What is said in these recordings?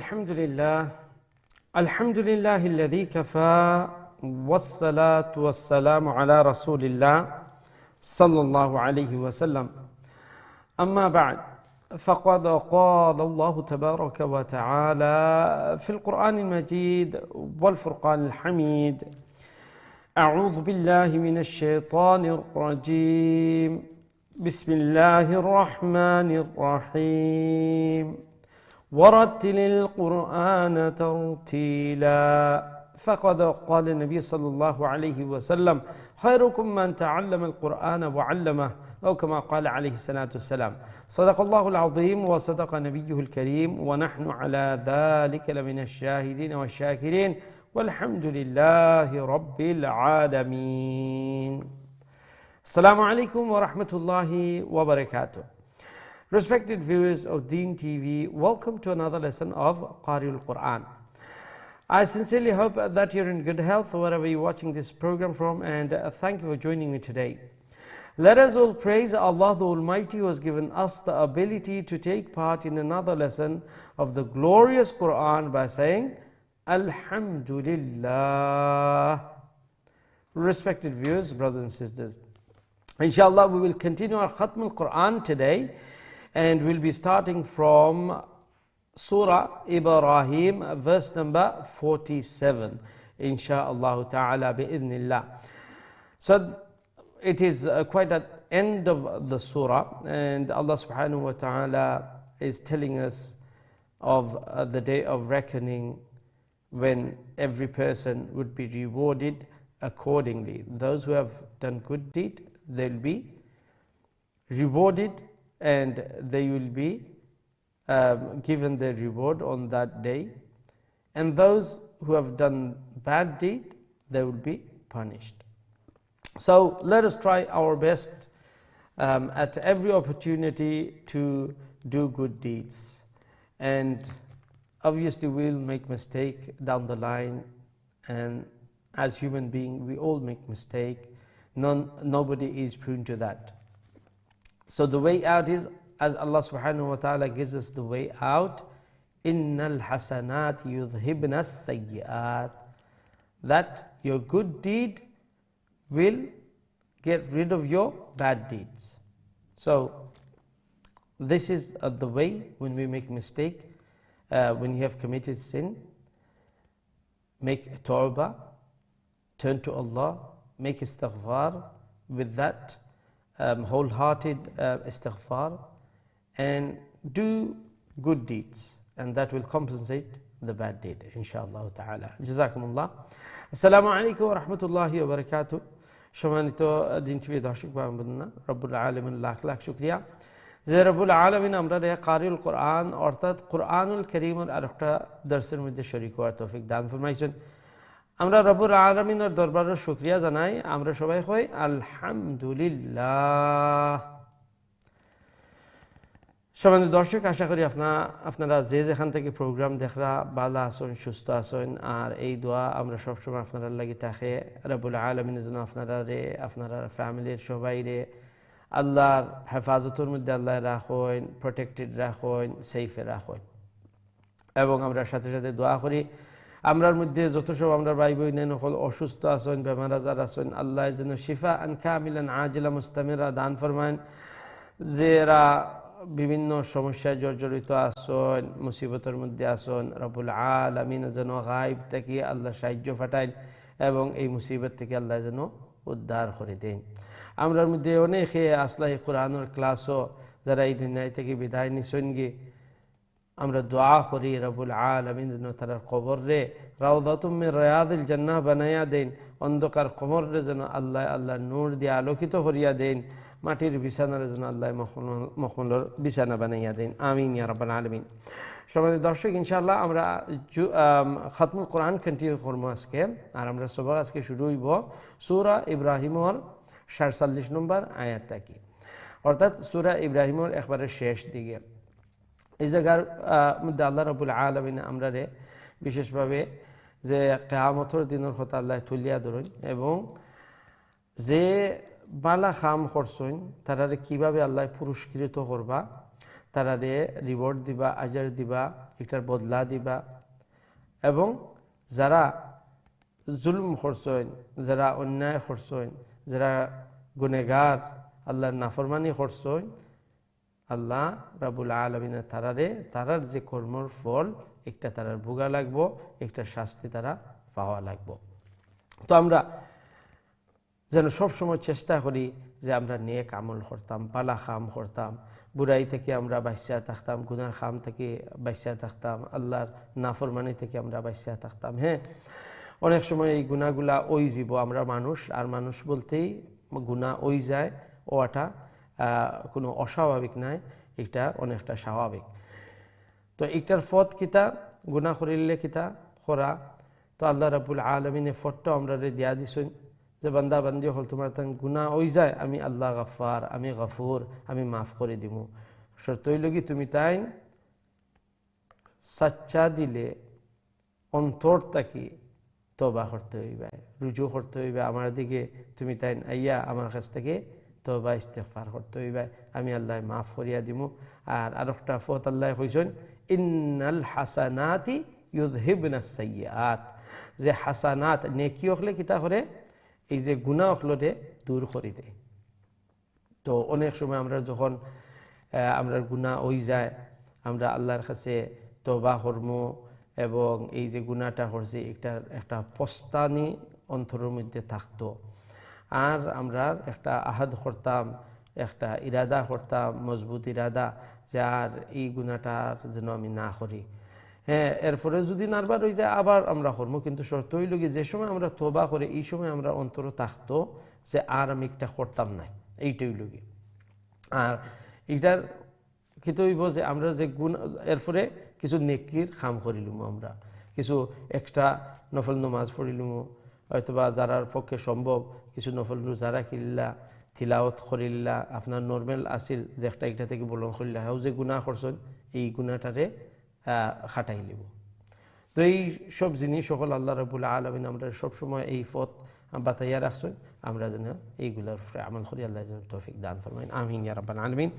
الحمد لله الذي كفى والصلاة والسلام على رسول الله صلى الله عليه وسلم أما بعد فقد قال الله تبارك وتعالى في القرآن المجيد والفرقان الحميد أعوذ بالله من الشيطان الرجيم بسم الله الرحمن الرحيم ورتل القرآن ترتيلا فقد قال النبي صلى الله عليه وسلم خيركم من تعلم القرآن وعلمه أو كما قال عليه الصلاة والسلام صدق الله العظيم وصدق نبيه الكريم ونحن على ذلك لمن الشاهدين والشاكرين والحمد لله رب العالمين. Assalamu alaikum wa rahmatullahi wa barakatuh. Respected viewers of Deen TV, welcome to another lesson of Qari'ul Quran. I sincerely hope that you're in good health wherever you're watching this program from, and thank you for joining me today. Let us all praise Allah the Almighty who has given us the ability to take part in another lesson of the glorious Quran by saying Alhamdulillah. Respected viewers, brothers and sisters, inshallah we will continue our Khatm al-Quran today, and we'll be starting from Surah Ibrahim, verse number 47, insha'Allah ta'ala bi'idhnillah. So it is quite at end of the surah, and Allah subhanahu wa ta'ala is telling us of the day of reckoning when every person would be rewarded accordingly. Those who have done good deed, they'll be rewarded and they will be given their reward on that day, and those who have done bad deed, they will be punished. So let us try our best at every opportunity to do good deeds, and obviously we'll make mistake down the line, and as human being we all make mistake. Nobody is prone to that. So the way out is, as Allah subhanahu wa ta'ala gives us the way out, innal hasanat yudhibna as-sayyi'at, that your good deed will get rid of your bad deeds. So this is the way when we make mistake, when you have committed sin, make tawbah, turn to Allah, make istighfar with that wholehearted istighfar, and do good deeds, and that will compensate the bad deed, inshallah ta'ala. Jazakumullah. Assalamu alaikum wa rahmatullahi wa barakatuh. সম্মানিত দিন TV দর্শক ভাই বোনেরা, রব্বুল আলামিন লাখ লাখ শুকরিয়া যে রব্বুল আলামিন আমরা কারিউল কোরআন অর্থাৎ কোরআনুল কারীমের আরেকটা দর্শের মধ্যে শরীক হওয়ার তৌফিক দান ফরমাইছেন। আমরা রব্বুল আলামিনের দরবারে শুকরিয়া জানাই। আমরা সবাই কই আলহামদুলিল্লাহ। সম্মানিত দর্শক, আশা করি আপনারা যে যেখান থেকে প্রোগ্রাম দেখরা ভালো আছেন, সুস্থ আছেন, আর এই দোয়া আমরা সবসময় আপনারা লাগি থাকে রব্বুল আলামিনের জন্য আপনারা ফ্যামিলির সবাই রে আল্লাহর হেফাজতের মধ্যে আল্লাহ রাখেন, প্রোটেক্টেড রাখেন, সেফে রাখেন। এবং আমরা সাথে সাথে দোয়া করি আমরার মধ্যে যত সব আমরা ভাই বোন নকল অসুস্থ আছেন, বেমার আজার আছেন, আল্লাহ যেন শিফা আন কামিলান আজিলা মুস্তামিরা দান ফরমায়েন। যারা বিভিন্ন সমস্যায় জর্জরিত আছেন, মুসিবতের মধ্যে আছেন, রব্বুল আলামিন যেন গায়ব থেকে আল্লাহ সাহায্য পাঠায় এবং এই মুসিবত থেকে আল্লাহ যেন উদ্ধার করে দেন। আমরার মধ্যে অনেকে আসলাহি কোরআনের ক্লাসও যারা এই দুনিয়া থেকে বিদায় নিছেন গিয়ে, আমরা দোয়া করি রব্বুল আলামিন যেন তার কবর রে রাউদাতুম মিন রিয়াদিল জান্নাহ বানায়া দেন, অন্ধকার কবর রে যেন আল্লাহ নূর দিয়ে আলোকিত করিয়া দেন, মাটির বিছানার যেন আল্লাহ মখমলের বিছানা বানাইয়া দেন। আমিন ইয়া রাব্বাল আলামিন। সম্মানিত দর্শক, ইনশাআল্লাহ আমরা খাতমুল কোরআন কন্টিনিউ করবো আজকে, আর আমরা সবাই আজকে শুরু হইব সূরা ইব্রাহিমের ৪৭ নম্বর আয়াত থেকে, অর্থাৎ সূরা ইব্রাহিমের একবারে শেষ দিকে। এই জায়গার মধ্যে আল্লাহ রাব্বুল আলামিন আমরা বিশেষভাবে যে কিয়ামতের দিনের কথা আল্লাহ তুলিয়া ধরেন এবং যে বালা খাম করছেন তারারে কিভাবে আল্লাহ পুরস্কৃত করবা তারারে রিওয়ার্ড দিবা, আজার দিবা, এটার বদলা দিবা। এবং যারা জুলুম করছেন, যারা অন্যায় করছেন, যারা গুনেগার, আল্লাহর নাফরমানি করছেন, আল্লাহ রাব্বুল আলামিনের তারার যে কর্মর ফল একটা তারার ভোগা লাগবো, একটা শাস্তি তারা পাওয়া লাগবো। তো আমরা যেন সবসময় চেষ্টা করি যে আমরা নেক আমল করতাম, পালা খাম করতাম, বুড়াই থেকে আমরা বাঁচিয়া থাকতাম, গুনার খাম থেকে বাঁচিয়া থাকতাম, আল্লাহর নাফরমানি থেকে আমরা বাঁচিয়া থাকতাম। হ্যাঁ, অনেক সময় এই গুনাহগুলা ওই জীব, আমরা মানুষ, আর মানুষ বলতেই গুনাহ ওই যায়, ওটা কোনো অস্বাভাবিক নাই, এটা অনেকটা স্বাভাবিক। তো একটার ফত কিতা, গুনাহ করিলে কিতা করা, তো আল্লাহ রাব্বুল আলামিনের ফতটা আমরা দিয়া দিছেন যে বান্দা বান্দি হল তোমার তান গুনাহ ওই যায়, আমি আল্লাহ গফার, আমি গফুর, আমি মাফ করে দিব। শর্তই লগি তুমি তাই সাচ্চা দিলে অন্তর তাকি তওবা করতে হইবে, রুজু করতে হইবে আমার দিকে, তুমি তাই আইয়া আমার কাছ থেকে তওবা ইস্তেগফার করতে হইবে, আমি আল্লাহ মাফ করিয়া দিব। আর আরেকটা ফত আল্লাহ কইছেন ইন্নাল হাসানাতি ইউযহিবনাস সাইয়্যাত, যে হাসানাত নেকি হলে কিতা করে, এই যে গুনাহ হলরে দূর করে দেয়। তো অনেক সময় আমরা যখন আমরা গুনাহ ওই যায়, আমরা আল্লাহর কাছে তওবা করব এবং এই যে গুনাহটা করছি একটা পস্তানি অন্তরের মধ্যে থাকতো, আর আমরা একটা আহাদ করতাম, একটা ইরাদা করতাম, মজবুত ইরাদা, যে আর এই গুনাহটার যেন আমি না করি। হ্যাঁ, এরপরে যদি নারবার হয়ে যায় আবার আমরা করবো, কিন্তু শর্ত হইল কি যে সময় আমরা তওবা করি এই সময় আমরা অন্তর থাকতো যে আর আমি একটা করতাম না, এইটাই হইল কি। আর এইটার কি তো হইব যে আমরা যে গুণ, এরপরে কিছু নেকির খাম করিলুম, আমরা কিছু এক্সট্রা নফল নমাজ পড়িলুম, হয়তোবা যারার পক্ষে সম্ভব কিছু নফল রোজা রাখিল্লা, তিলাওয়াত করিল্লা, আপনার নর্মাল আসিল যে একটা থেকে বলন করিল্লা, হেও যে গুনাহ করছেন এই গুনাহটারে খাটাই লিব। তো এই সব জিনিস সকল আল্লাহ রাব্বুল আলামিন আমরা সবসময় এই পথ বাতাইয়া রাখছেন, আমরা যেন এইগুলোর উপরে আমল করি, আল্লাহ যেন তৌফিক দান ফরমাইন, আমিন ইয়া রাব্বাল আলামিন।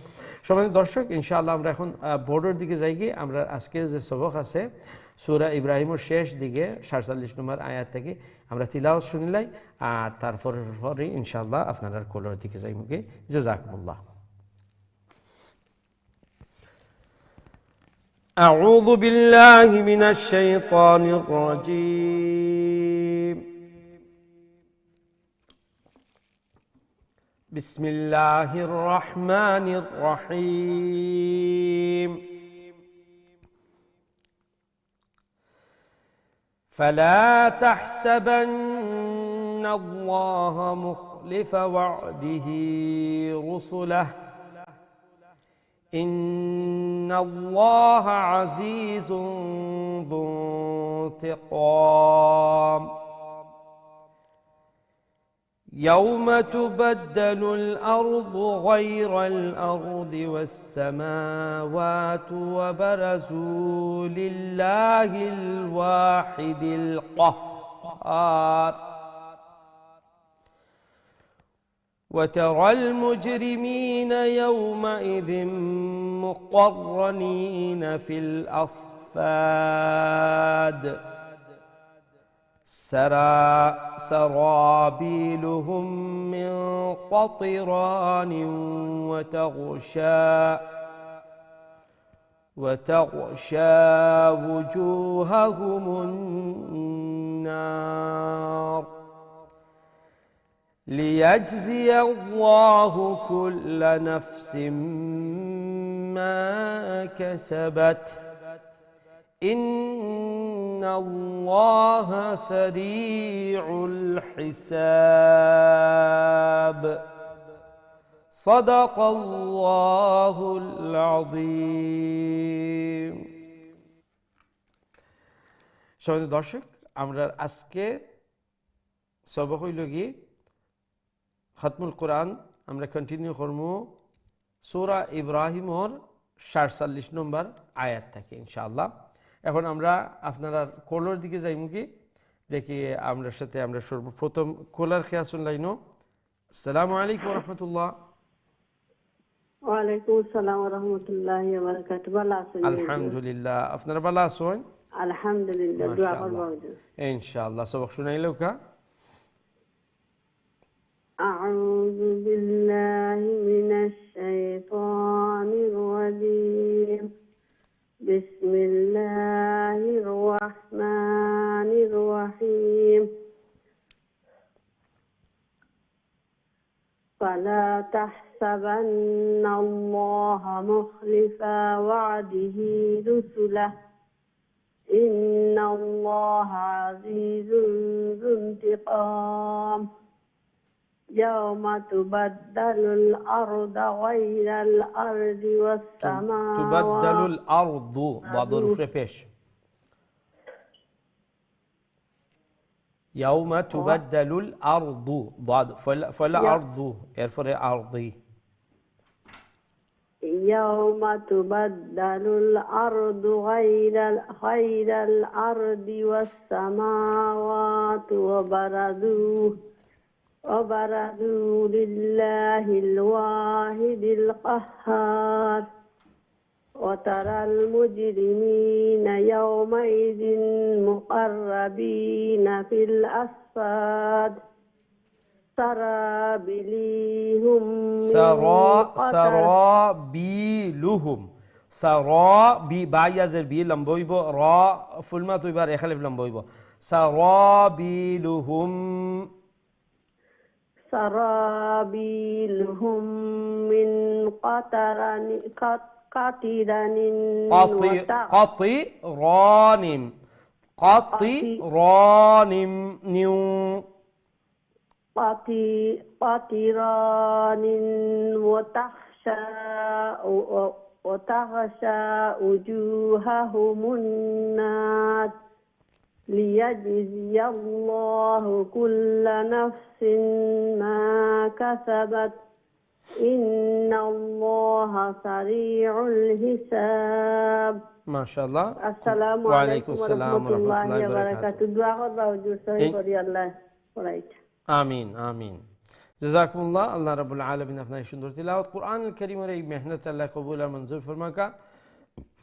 সম্মানিত দর্শক, ইনশাআল্লাহ আমরা এখন বোর্ডের দিকে যাই গিয়ে আমরা আজকের যে সবক আছে সূরা ইব্রাহিমের শেষ দিকে ৪৭ নম্বর আয়াত থেকে আমরা তিলাওয়াত শুনিলাই, আর তারপরে ইনশাআল্লাহ আপনারা কোলের দিকে যাই মুখে। জাযাকুমুল্লাহ। أعوذ بالله من الشيطان الرجيم. بسم الله الرحمن الرحيم. فلا تحسبن الله مخلف وعده رسله إن الله عزيز ذو انتقام. يوم تبدل الأرض غير الأرض والسماوات وبرزوا لله الواحد القهار. وترى المجرمين يومئذ مقرنين في الأصفاد سرابيلهم من قطران وتغشى وجوههم النار ليجزي الله كل نفس ما كسبت إن الله سريع الحساب. صدق الله العظيم. সম্মানিত দর্শক, আমরা আজকে সবক হইল গিয়ে খতমুল কোরআন আমরা কন্টিনিউ করবো সূরা ইব্রাহিমর ৪৭ নম্বর আয়াত থেকে ইনশাআল্লাহ। এখন আমরা আপনারা কোলার দিকে যাইমু কি দেখি আমরা সাথে আমরা সর্বপ্রথম কোলার খেয়া শুনলাইনো। আসসালামু আলাইকুম ওয়া রাহমাতুল্লাহ। ওয়ালাইকুম আসসালাম ওয়া রাহমাতুল্লাহি ওয়া বারাকাতুহু। ভালো আছেন? আলহামদুলিল্লাহ, আপনারা ভালো আছেন? আলহামদুলিল্লাহ, দোয়া করব। ইনশাআল্লাহ সবক শুনাইলো কা। أعوذ بالله من الشيطان الرجيم. بسم الله الرحمن الرحيم. فلا تحسبن الله مخلف وعده رسله إن الله عزيز ذو انتقام. يوم تبدل الأرض غير الأرض والسماوات. تبدل الأرض ضاد الفريش. يوم تبدل الأرض ضاد فلا أرض يرفع أرضي. يوم تبدل الأرض غير الأرض والسماوات وبرزوا لله الواحد القهار. وترى المجرمين يومئذ مقربين في الأصفاد. سرابيلهم بايزر بي لمبويبو را فلما تويبار يخلف لمبويبو سرابيلهم من قطران قطران نيو قطران وتغشى وجوههم النار. ليجزي الله كل نفس ما كسبت إن الله سريع الحساب. ما شاء الله. السلام عليكم ورحمة الله وبركاته. دعاء الله وجود صحيح করি আল্লাহ পড়াইতে। আমিন আমিন। জাযাকুমুল্লাহ। আল্লাহ রাব্বুল আলামিন আপনাকে সুন্দর তিলাওয়াত কোরআনুল কারীমের এই মেহনত আল্লাহ কবুল আর মঞ্জুর ফরমাকা।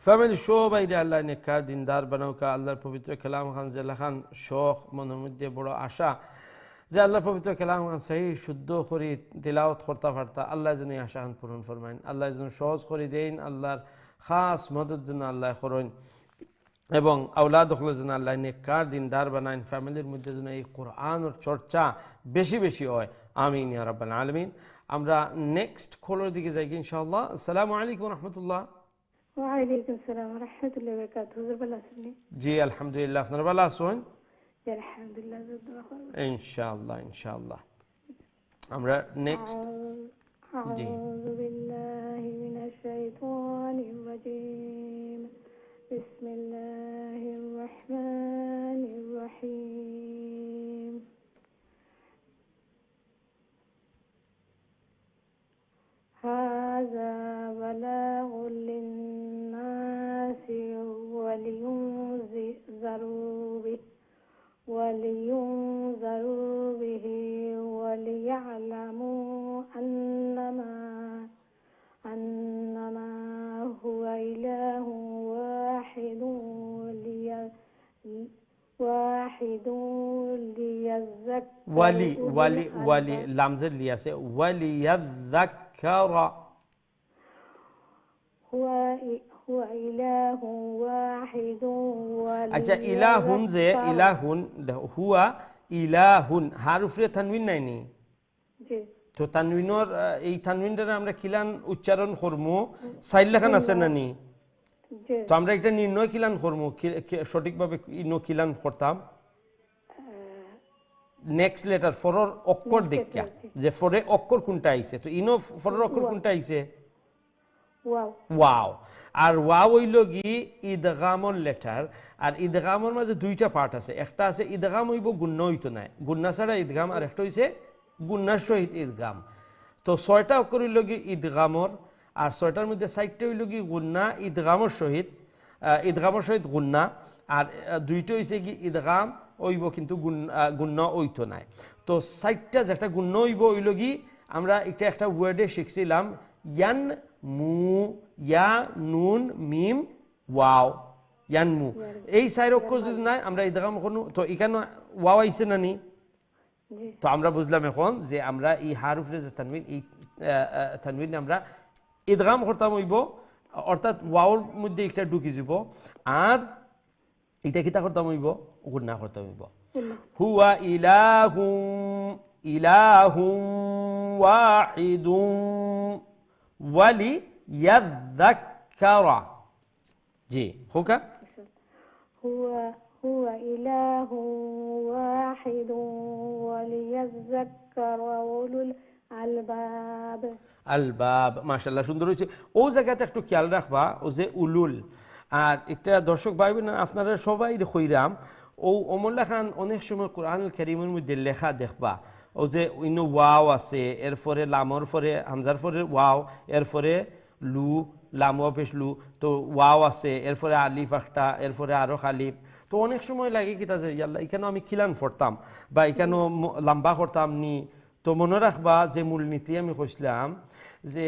ফ্যামিলি সবাই আল্লাহ নেককার দিনদার বানাওকা। আল্লাহর পবিত্র কালাম খান যে লেখান শখ মনের মধ্যে বড় আশা যে আল্লাহর পবিত্র কালাম খান সহি শুদ্ধ করে তিলাওয়াত করতে পারতা। আল্লাহ যেন এই আশা খান পূরণ ফরমাইন, আল্লাহ যেন সহজ করে দেন, আল্লাহর খাস মদত যেন আল্লাহ করেন এবং আওলাদ হল যেন আল্লাহ নেককার দিনদার বানাইন। ফ্যামিলির মধ্যে যেন এই কোরআনের চর্চা বেশি বেশি হয়। আমিন ইয়া রাব্বাল আলামিন। আমরা নেক্সট কলের দিকে যাই ইনশাআল্লাহ। আসসালামু আলাইকুম ওয়া রাহমাতুল্লাহ। ওয়ালাইকুম আসসালাম ওয়া রাহমাতুল্লাহি ওয়া বারাকাতুহু। হুজুর ভালো আছেন? জি আলহামদুলিল্লাহ, আপনারা ভালো আছেন? জি আলহামদুলিল্লাহ, দোয়া করব ইনশাআল্লাহ ইনশাআল্লাহ। আমরা নেক্সট জি আউযু বিল্লাহি মিনাশ শাইতানির রাজীম। বিসমিল্লাহির রাহমানির রাহিম। هذا بلاغ للناس ولينذروا به وليعلموا أنما هو إله واحد ولي لامز লিয়াছে وليذكر هو إله واحد আচ্ছা ইলাহুন যে ইলাহুন হুয়া ইলাহুন হারুফরে তানবিন নাই নি? জি। তো তানবিনের এই তানবিনটা আমরা কিলান উচ্চারণ করবো সাইল লেখান আছে না নি? তো আমরা একটা নির্ণয় কিলান করবো সঠিকভাবে কিলান করতাম নেক্সট লেটার ফরর অক্ষর দেখা যে ফরে অক্ষর কোনটা আইছে। তো ইনো ফরর অক্ষর কোনটা আইছে? ওয়াও। আর ওয়াও হইল কি ইদগামর লেটার। আর ইদগামর মাঝে দুইটা পার্ট আছে, একটা আছে ইদগাম হইব গুণ্য হইতো নাই, গুণ্যা ছাড়া ইদগাম, আর একটা হইছে গুণ্যার সহিত ইদগাম। তো ছয়টা অক্ষর হইল কি ইদগামর, আর ছয়টার মধ্যে চারটা হইল কি গুণ্যা ইদগামর সহিত গুণ্যা, আর দুইটা হইছে কি ইদগাম হইব কিন্তু গুণ্য হইতো নাই। তো চারটা যেটা গুণ্য হইব হইল কি আমরা এটা একটা ওয়ার্ডে শিখছিলাম ইয়ান মু, ইয়া, নুন, মিম, ওয়াও, ইয়ানমু। এই 4 অক্ষর যদি নাই আমরা ইদগাম করব, তো এখানে ওয়াও আইছে না নি? জি তো আমরা বুঝলাম এখন যে আমরা এই হারুফের যে তানবিন, এই তানবিন আমরা ইদগাম করতাম হইব, অর্থাৎ ওয়াওর মধ্যে একটা ঢুকি যাব, আর এটা কিতা করতাম হইব, গুণা করতাম হইব। হুয়া ইলাহুম ইলাহুম ওয়াহিদুম ওয়ালি ইয়াযাক্কারা। জি হোকা। هو إله واحد وليذكر أولو الألباب আলবাব, মাশাআল্লাহ সুন্দর হয়েছে। ও জায়গাতে একটু খেয়াল রাখবা, ও যে উলুল, আর একটা দর্শক ভাই বোন আপনারা সবাই কইরাম, ও অমল্লা খান অনেক সময় কোরআনুল কারীমের মধ্যে লেখা দেখবা, ও যে ইনো ওয়াও আছে, এরপরে লামর পরে হামজার পরে ওয়াও, এরপরে লু, লামও পেশ লু, তো ওয়াও আছে, এরপরে আলিফ একটা, এরপরে আরো খালিফ। তো অনেক সময় লাগে কিতা যে ইয়াল্লা এখানে আমি খিলান পড়তাম বা এখানেও লম্বা করতাম নি। তো মনে রাখবা যে মূলনীতি আমি কইছিলাম যে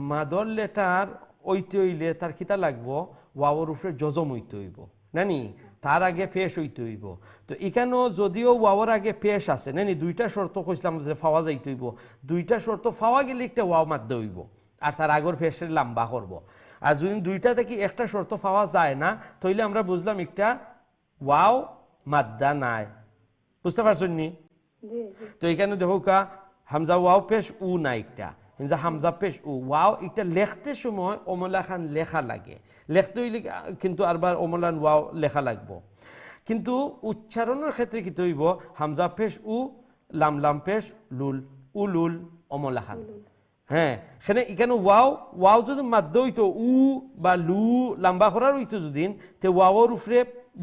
মাদর লেটার ওইতে হইলে তার কিতা লাগবো, ওয়াওর উপরে জজম হইতে হইব নানি, তার আগে পেশ হইতে হইব। তো এখানেও যদিও ওয়াওর আগে পেশ আছে নানি, দুইটা শর্ত কইছিলাম যে ফাওয়া যাইতে হইব, দুইটা শর্ত ফাওয়া গেলে একটা ওয়াও মাদ্দে হইব, আর তার আগর পেশের লম্বা করব। আর যদি দুইটা থেকে একটা শর্ত পাওয়া যায় না, তাইলে আমরা বুঝলাম একটা ওয়াও মাদ্দা নাই। বুঝতে পারছেন নি? জি জি তো এখানে দেখো কা হামজা ওয়াও পেশ উ না, একটা হামজা পেশ উ ওয়াও, একটা লেখতে সময় অমলা খান লেখা লাগে, লেখতে হইলে কিন্তু আরবার অমলান ওয়াও লেখা লাগবো, কিন্তু উচ্চারণের ক্ষেত্রে কি হইব, হামজা পেশ উ, লাম লাম পেশ লুল, উলুল, অমলা খান। হ্যাঁ, এখানে ওয়াও ওয়াও যদি মাদ্দ হইতো, উ বা লু লম্বা করার হইতো যদি, তে ওয়াওর উপরে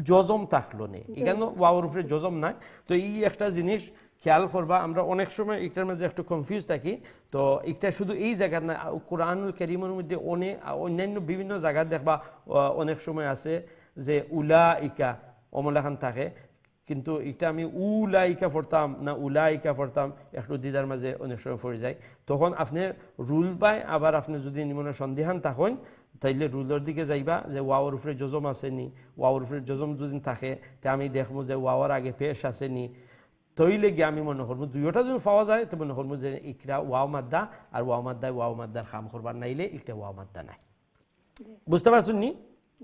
জজম থাকলো নে, এখানে ওয়াওর উপরে জজম নাই। তো এই একটা জিনিস খেয়াল করবা, আমরা অনেক সময় এটার মধ্যে একটু কনফিউজ থাকি। তো এটা শুধু এই জায়গা না, কোরআনুল কারীমের মধ্যে অনেক অন্যান্য বিভিন্ন জায়গা দেখবা অনেক সময় আছে যে উলাইকা অমলাখান থাকে, কিন্তু এটা আমি উলাইকা পড়তাম না উলাইকা পড়তাম, একটু দিদার মাঝে অনেক সময় পড়ে যায়। তখন আপনার রুল পায়, আবার আপনি যদি মনে সন্দেহান থাকেন তাইলে রুলের দিকে যাইবা যে ওয়াওর উপরে জজম আসেনি, ওয়াওর উপরে জজম যদি থাকে তা আমি দেখবো যে ওয়াওয়ার আগে পেশ আসেনি, তৈলে গিয়ে আমি মনে করবো দুইটা যদি পাওয়া যায় তো মনে করবো যে একটা ওয়াও মাদ্দা, আর ওয়াও মাদ্দায় ওয়াও মাদ্দার খাম করবার নাইলে একটা ওয়াও মাদ্দা নাই। বুঝতে পারছেন নি?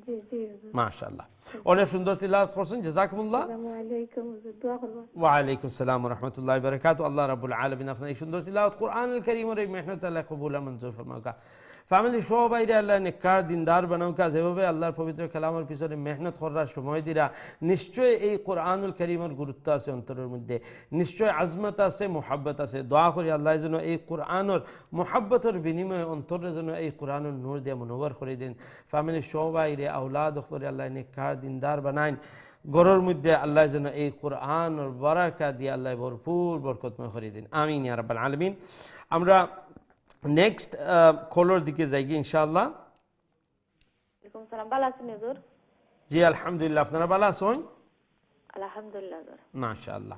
জি জি মাশাআল্লাহ, অনেক সুন্দর তিলাওয়াত করছেন, জাযাকুমুল্লাহ। আসসালামু আলাইকুম, দোয়া করবেন। ওয়ালাইকুম আসসালাম ওয়া রাহমাতুল্লাহি ওয়া বারাকাতুহু। আল্লাহ রাব্বুল আলামিন আপনার এই সুন্দর তিলাওয়াত কোরআনুল কারীমের এই মেহনত আল্লাহ কবুল আর মঞ্জুর ফরমাউকা। ফ্যামিলি সবাইরে আল্লাহ নেককার দিনদার বানাউকা, যেভাবে আল্লাহর পবিত্র কালামের পিছনে মেহনত করার সময় দিরা, নিশ্চয় এই কোরআনুল কারীমের গুরুত্ব আছে অন্তরের মধ্যে, নিশ্চয় আজমত আছে, মুহাব্বত আছে। দোয়া করি আল্লাহ যেন এই কোরআনের মুহাব্বতের বিনিময়ে অন্তরের জন্য এই কোরআনের নূর দিয়ে মুনওয়ার করে দিন। ফ্যামিলি সবাইরে আওলাদ করে আল্লাহ নেককার দিনদার বানাইন, গরুর মধ্যে আল্লাহ যেন এই কোরআনের বারাকা দিয়ে আল্লাহ ভরপুর বরকতময় করে দিন, আমিন ইয়া রাব্বাল আলামিন। আমরা নেক্সট কলর দিকে যাই ইনশাআল্লাহ। ওয়ালাইকুম সালাম, ভালো আছেন হুজুর? জি আলহামদুলিল্লাহ, আপনারা ভালো আছেন? আলহামদুলিল্লাহ হুজুর। মাশাআল্লাহ।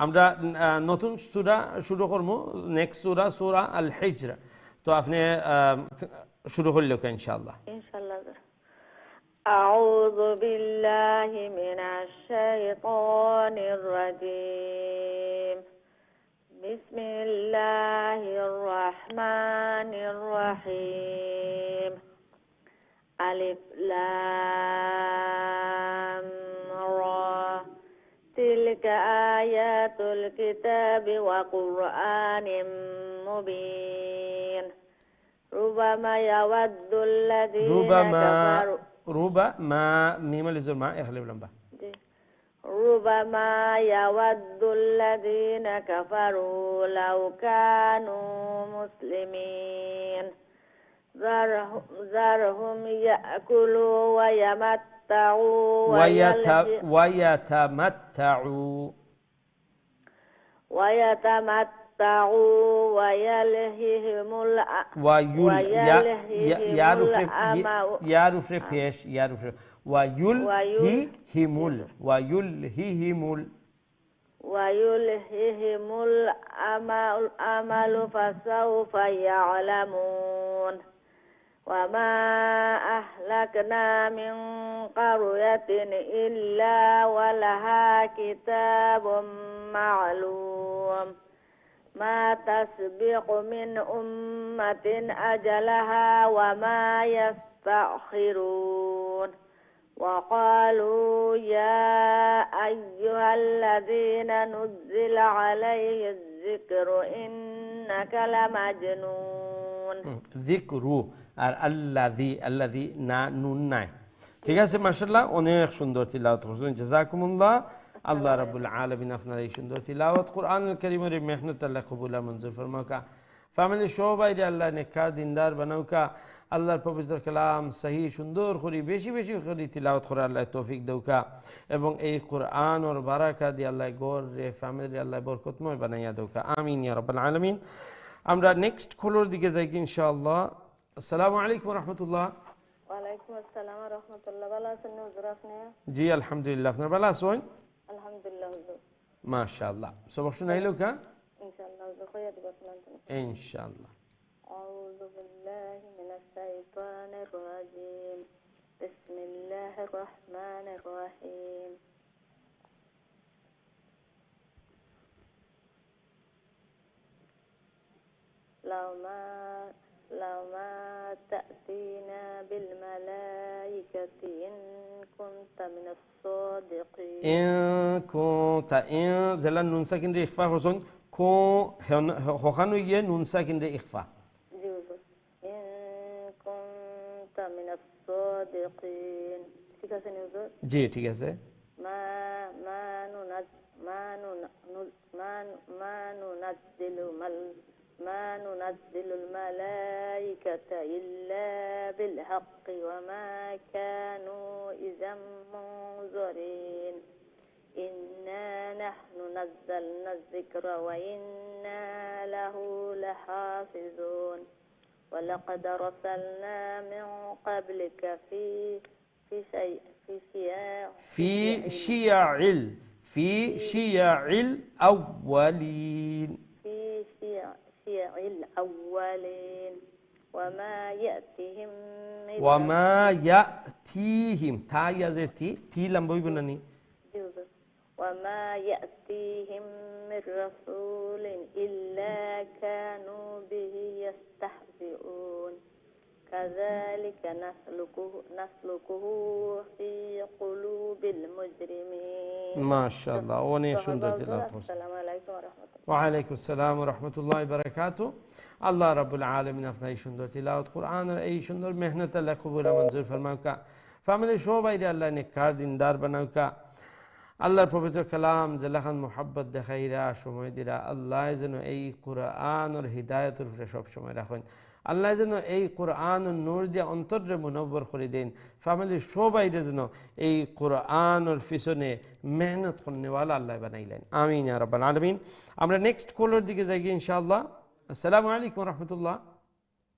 আমরা নতুন সূরা শুরু করব, নেক্সট সূরা সূরা আল হিজর। তো আপনি শুরু করলেন ইনশাআল্লাহ। ইনশাআল্লাহ হুজুর। আউযু বিল্লাহি মিনাশ শাইতানির রাজীম। বিসমিল্লাহির রহমানির রহিম। আলিফ লাম রা। তিলকা আয়াতুল কিতাবি ওয়া কুরআনিম মুবিন। রুবামা ইয়াওয়াদ্দুল্লাযীনা কাফারু। রুবামা মিম আলিফ মা ইখলিফ লম্বা। ربما يود الذين كفروا لو كانوا مسلمين ذرهم يأكلوا ويتمتعوا ويلههم الأمل فسوف يعلمون وما أهلكنا من قرية إلا ولها كتاب معلوم ما تسبق من أمة أجلها وما يستأخرون وقالوا يا أيها الذين نزل عليه الذكر إنك لمجنون যিকরু আর আল্লাযী না নুন নাই ঠিক আছে মাশাআল্লাহ অনেক সুন্দর তিলাওয়াত করছেন জাযাকুমুল্লাহ আল্লাহ রাব্বুল আলামিন আপনার এই সুন্দর তিলাওয়াত কুরআনুল কারীমের মেহনত আল্লাহ কবুল আর মঞ্জুর ফরমাকা ফ্যামিলি সবাই আল্লাহ নেককার দিনদার বানাউকা আল্লাহর পবিত্র কালাম সহি সুন্দর করে বেশি বেশি করে তিলাওয়াত করে আল্লাহ তৌফিক দেউকা এবং এই কুরআন ওর বারাকা দিয়ে আল্লাহ গড় রে ফ্যামিলি আল্লাহ বরকতময় বানাইয়া দেউকা আমিন ইয়া রাব্বাল আলামিন আমরা নেক্সট খোলোর দিকে যাই কি ইনশাআল্লাহ আসসালামু আলাইকুম ওয়া রাহমাতুল্লাহ ওয়ালাইকুম আসসালাম ওয়া রাহমাতুল্লাহ ভালো আছেন হুজুর আপনি জি আলহামদুলিল্লাহ আপনার ভালো আছেন আলহামদুলিল্লাহ হুজুর মাশাআল্লাহ সব শুনাইলো কা ইনশাআল্লাহ হুজুর কইয়া দিব শুনান ইনশাআল্লাহ আউযু বিল্লাহি মিনাশ শাইতানির রাজীম বিসমিল্লাহির রহমানির রহিম لو ما تأتينا بالملائكة إن كنت من الصادقين إن كنت إن زلان نون ساكن دي إخفاء حسن هخانو يه نون ساكن دي إخفاء إن كنت من الصادقين ঠিক আছে হুজুর জি ঠিক আছে ما ننزل الملائكة إلا بالحق وما كانوا إذا منظرين إنا نحن نزلنا الذكر وإنا له لحافظون ولقد أرسلنا من قبلك في شيع الأولين الأولين وما يأتيهم تا يزرتي تي لمبوي بناني وما يأتيهم من رسول إلا كانوا به يستهزئون كذلك نسلكه في قلوب المجرمين ما شاء الله অনেক সুন্দর তিলাওয়াত আসসালামু আলাইকুম ওয়া রাহমাতুল্লাহ ওয়া আলাইকুম আসসালাম ওয়া রাহমাতুল্লাহি ওয়া বারাকাতুহু আল্লাহ রাব্বুল আলামিন আপনার এই সুন্দর তিলাওয়াত কুরআনের এই সুন্দর মেহনত আল্লাহ কবুল আর মঞ্জুর ফরমাউকা ফ্যামিলি সবাই আল্লাহ নেককার দিনদার বানাউকা আল্লাহর পবিত্র কালাম জালাখান মুহাব্বত দেখাইরা সময় দিরা আল্লাহ যেন এই কুরআনের হিদায়াতের উপরে সব সময় রাখেন আল্লাহ যেন এই কোরআনের নূর দিয়ে অন্তরে মুনব্বর করে দেন ফ্যামিলির সবাই যেন এই কোরআনের পিছনে মেহনত করনেওয়ালা আল্লাহ বানাইলেন আমিন ইয়া রাব্বাল আলামিন আমরা নেক্সট কলার দিকে যাই ইনশাআল্লাহ আসসালামু আলাইকুম ওয়া রাহমাতুল্লাহ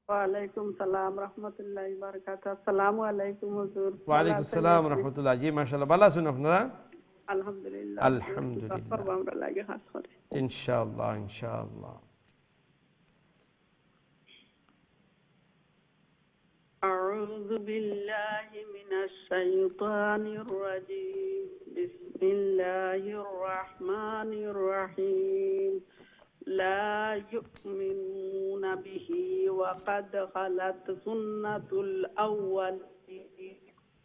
ওয়া আলাইকুম সালাম রাহমাতুল্লাহি ওয়া বারাকাতুহু আসসালামু আলাইকুম হুজুর ওয়া আলাইকুম আসসালাম ওয়া রাহমাতুল্লাহ জি মাশাআল্লাহ ভালো আছেন আপনারা আলহামদুলিল্লাহ আলহামদুলিল্লাহ আমরা লাগে হাত করে ইনশাআল্লাহ ইনশাআল্লাহ أعوذ بالله من الشيطان الرجيم بسم الله الرحمن الرحيم لا يؤمنون به وقد خلت سنة الأولين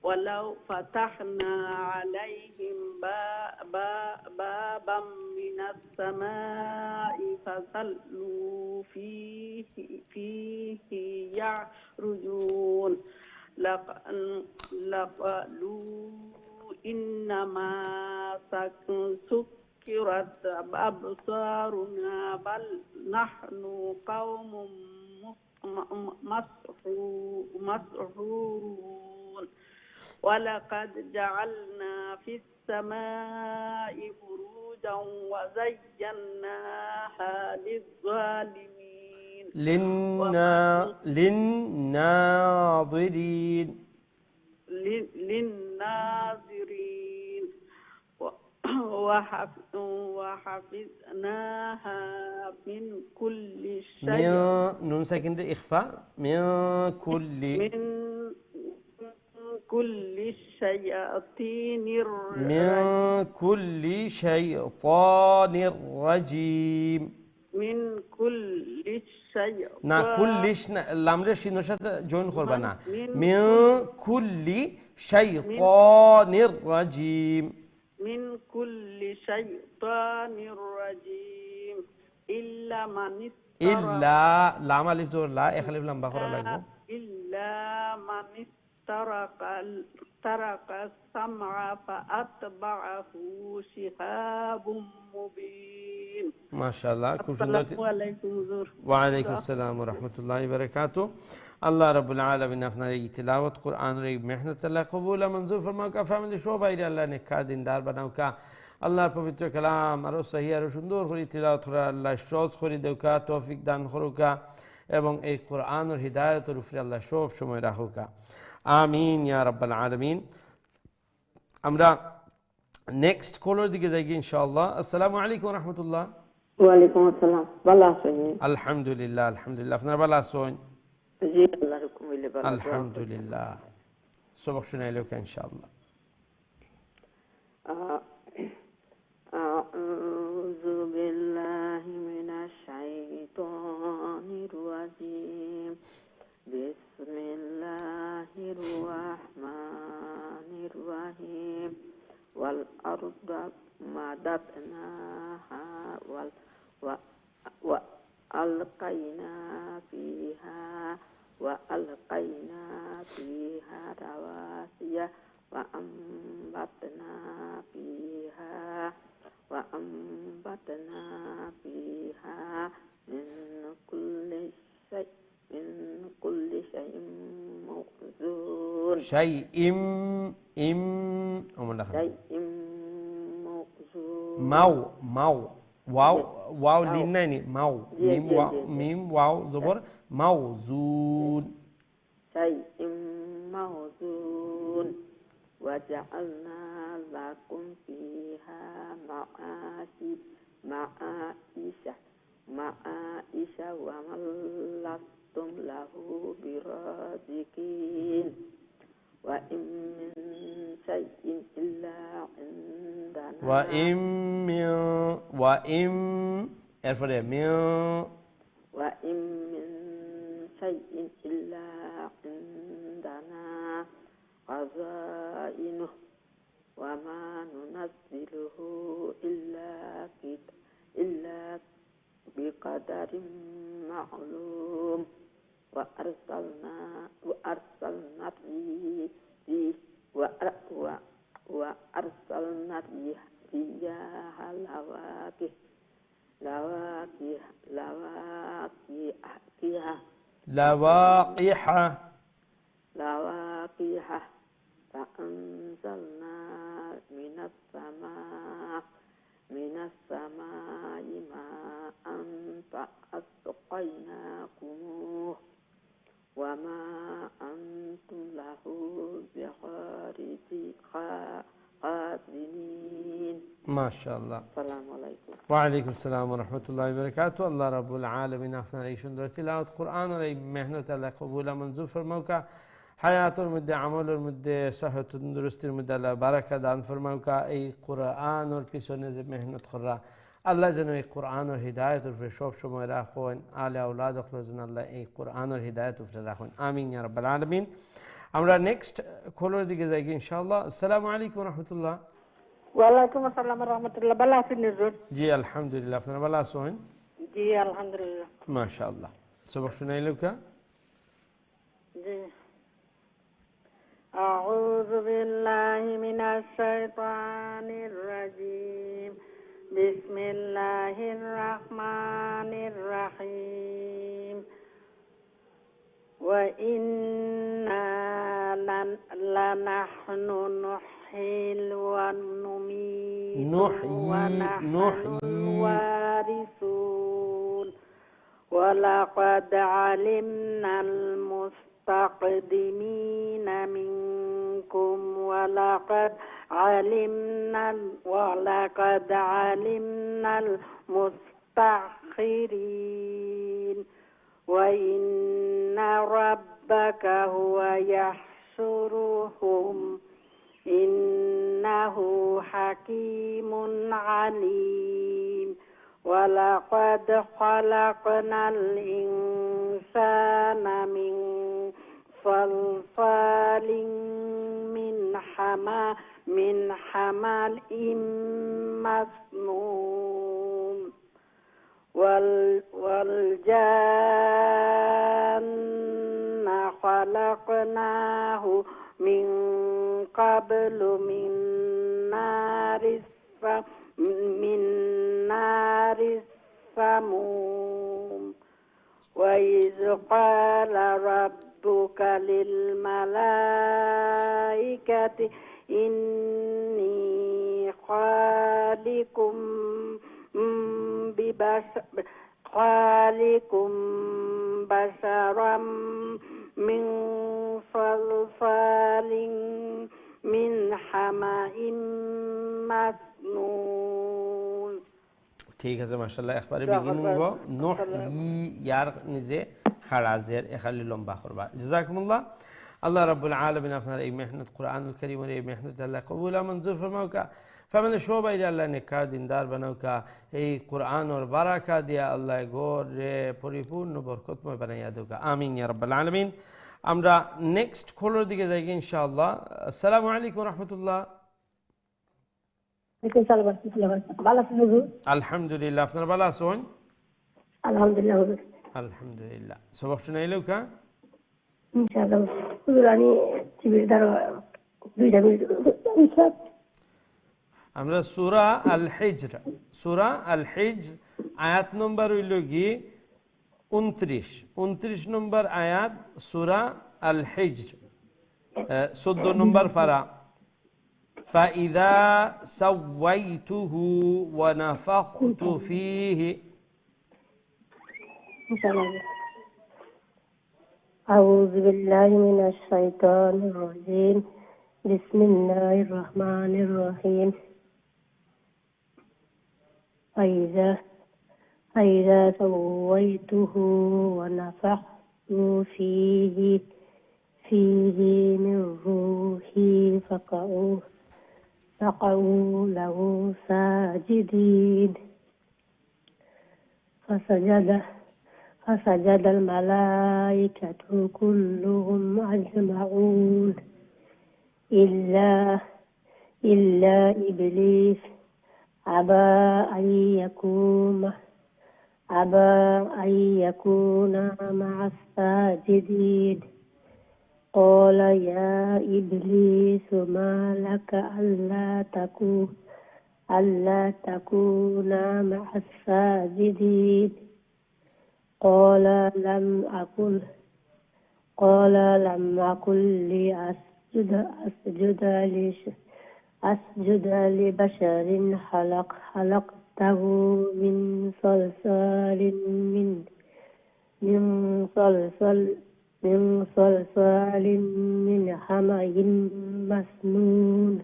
ولو فتحنا عليهم بابا من السماء فظلوا فيه يعرجون لقالوا إنما سكرت أبصارنا بل نحن قوم مسحورون ولقد جعلنا في السماء بروجا وزيناها للظالمين للناظرين وحفظناها من كل من شيء نون ساكن إخفاء من كل من كل شياطين من كل شيطان رجيم من كل شيطان না কুল্লিশ না লামরে শিনের সাথে জয়েন করবে না মিন কুল্লি শাইতানির রাজিম من كل شيطان رجيم إلا من ইল্লা লাম আলিফ জোর লা এক আলিফ লম্বা করা লাগবে إلا من ترك السمع فأتبعه شهاب مبين মাশাআল্লাহ খুব সুন্দর السلام عليكم حضور ওয়ালাইকুম আসসালাম ওয়া রাহমাতুল্লাহি ওয়া বারাকাতুহু আল্লাহ রাব্বুল আলামিন আপনার এই তিলাওয়াত কোরআনের এই মেহনত আল্লাহ কবুল মঞ্জুর ফরমাও কা ফ্যামিলি সবাই আল্লাহ নেককার দিনদার বানাও কা আল্লাহর পবিত্র কালাম আরো সহি আরো সুন্দর করে তিলাওয়াত করা আল্লাহ সহজ করে দেও কা তৌফিক দান করুকা এবং এই কোরআনের হিদায়াতের উপরে আল্লাহ সব সময় রাখুকা আমিন ইয়া রাব্বাল আলামিন আমরা নেক্সট কলার দিকে যাই ইনশাআল্লাহ আসসালামু আলাইকুম ওয়া রাহমাতুল্লাহ ওয়ালাইকুম আসসালাম ভালো আছেন আলহামদুলিল্লাহ আলহামদুলিল্লাহ আপনারা ভালো আছেন জি আল্লাহর হুকুম হইলে ভালো আলহামদুলিল্লাহ সবক শুনাইলো ইনশাআল্লাহ أعوذ بالله من الشيطان الرجيم بسم الله الرحمن الرحيم والأرض مددناها وألقينا فيها رواسي وأنبتنا فيها من كل شيء موزون شيء موزون واو لينني ميم واو زبر موزون شيء موزون وجعلنا لكم فيها معايش ومن لستم له برازقين وإن من شيء إلا عندنا وإن من شيء إلا عندنا خزائنه وما ننزله إلا بقدر معلوم وأرسلنا رياح لواقح فأنزلنا من السماء ماء فأسقيناكموه وما أنتم له بخازنين ما شاء الله السلام عليكم وعليكم السلام ورحمة الله وبركاته الله رب العالمين আপনারা এই সুন্দর তিলাওয়াত কোরআন আর এই মেহনত আল্লাহ কবুল মঞ্জুর ফরমাওকা হায়াতের মধ্যে আমলের মধ্যে صحة তন্দুরুস্তির মধ্যে আল্লাহ বারাকা দান ফরমাওকা এই কোরআনের পিছনে যে মেহনত করা আল্লাহ যেন এই কোরআনের হিদায়াতের উপরে সব সময় রাখেন আলে আওলাদ আখলার জন্য আল্লাহ এই কোরআনের হিদায়াতের উপরে রাখেন আমিন ইয়া রাব্বাল আলামিন আমরা নেক্সট কলার দিকে যাই ইনশাআল্লাহ আসসালামু আলাইকুম ওয়া রাহমাতুল্লাহ ওয়ালাইকুম আসসালাম ওয়া রাহমাতুল্লাহ ভালো আছেন হুজুর জি আলহামদুলিল্লাহ আপনারা ভালো আছেন জি আলহামদুলিল্লাহ মাশাআল্লাহ সবক শুনাইলো কা জি أعوذ بالله من الشيطان الرجيم بسم الله الرحمن الرحيم وإنا لنحن نحيي ونميت ونحن الوارثون ولقد علمنا المستقيم المستقدمين منكم ولقد علمنا المستأخرين وإن ربك هو يحشرهم إنه حكيم عليم ولقد خلقنا الإنسان من صلصال من حمأ مسنون والجان خلقناه من قبل من نار السموم وإذ قال ربك للملائكة إني خالق بشرا من صلصال من حمأ مسنون ঠিক আছে মাশাআল্লাহ একবারে বিগিনিং গো নোহ ইয়ার নিজে খারাজের এখালি লম্বা করবা জাযাকুমুল্লাহ আল্লাহ রাব্বুল আলামিন আপনার এই মেহনত কুরআনুল কারীমের এই মেহনত আল্লাহ কবুল মঞ্জুর ফরমাউকা فمن شوبا إلى الله نكاد ديندار بنوكا أي قرآن والبركة دي الله غور পরিপূর্ণ বরকতময় বানাইয়া দেওকা আমিন ইয়া রাব্বাল আলামিন আমরা নেক্সট কলার দিকে যাই ইনশাআল্লাহ আসসালামু আলাইকুম রাহমাতুল্লাহ ওয়ালাইকুম সালাম ওয়া রাহমাতুল্লাহি ওয়া বারাকাতুহু ভালো আছেন হুজুর আলহামদুলিল্লাহ আপনার ভালো আছেন আলহামদুলিল্লাহ হুজুর আলহামদুলিল্লাহ সবক শুনাইলেও কা ইনশাআল্লাহ হুজুর আমি টিভির দ্বারা দুইটা মিনিট আমরা সূরা আল হিজর আয়াত নম্বর হইল কি 29 নম্বর আয়াত সূরা আল হিজর 14 নম্বর পারা فإذا سويته ونفخت فيه أعوذ بالله من الشيطان الرجيم بسم الله الرحمن الرحيم فإذا سويته ونفخت فيه من روحي فقعوا له ساجدين فسجد الملائكة كلهم أجمعون إلا إبليس أبى أن يكون مع الساجدين قال يا إبليس ما لك ألا تكون مع الساجدين قال لم أكن أسجد لبشر خلقته من صلصال من حمأ مسنون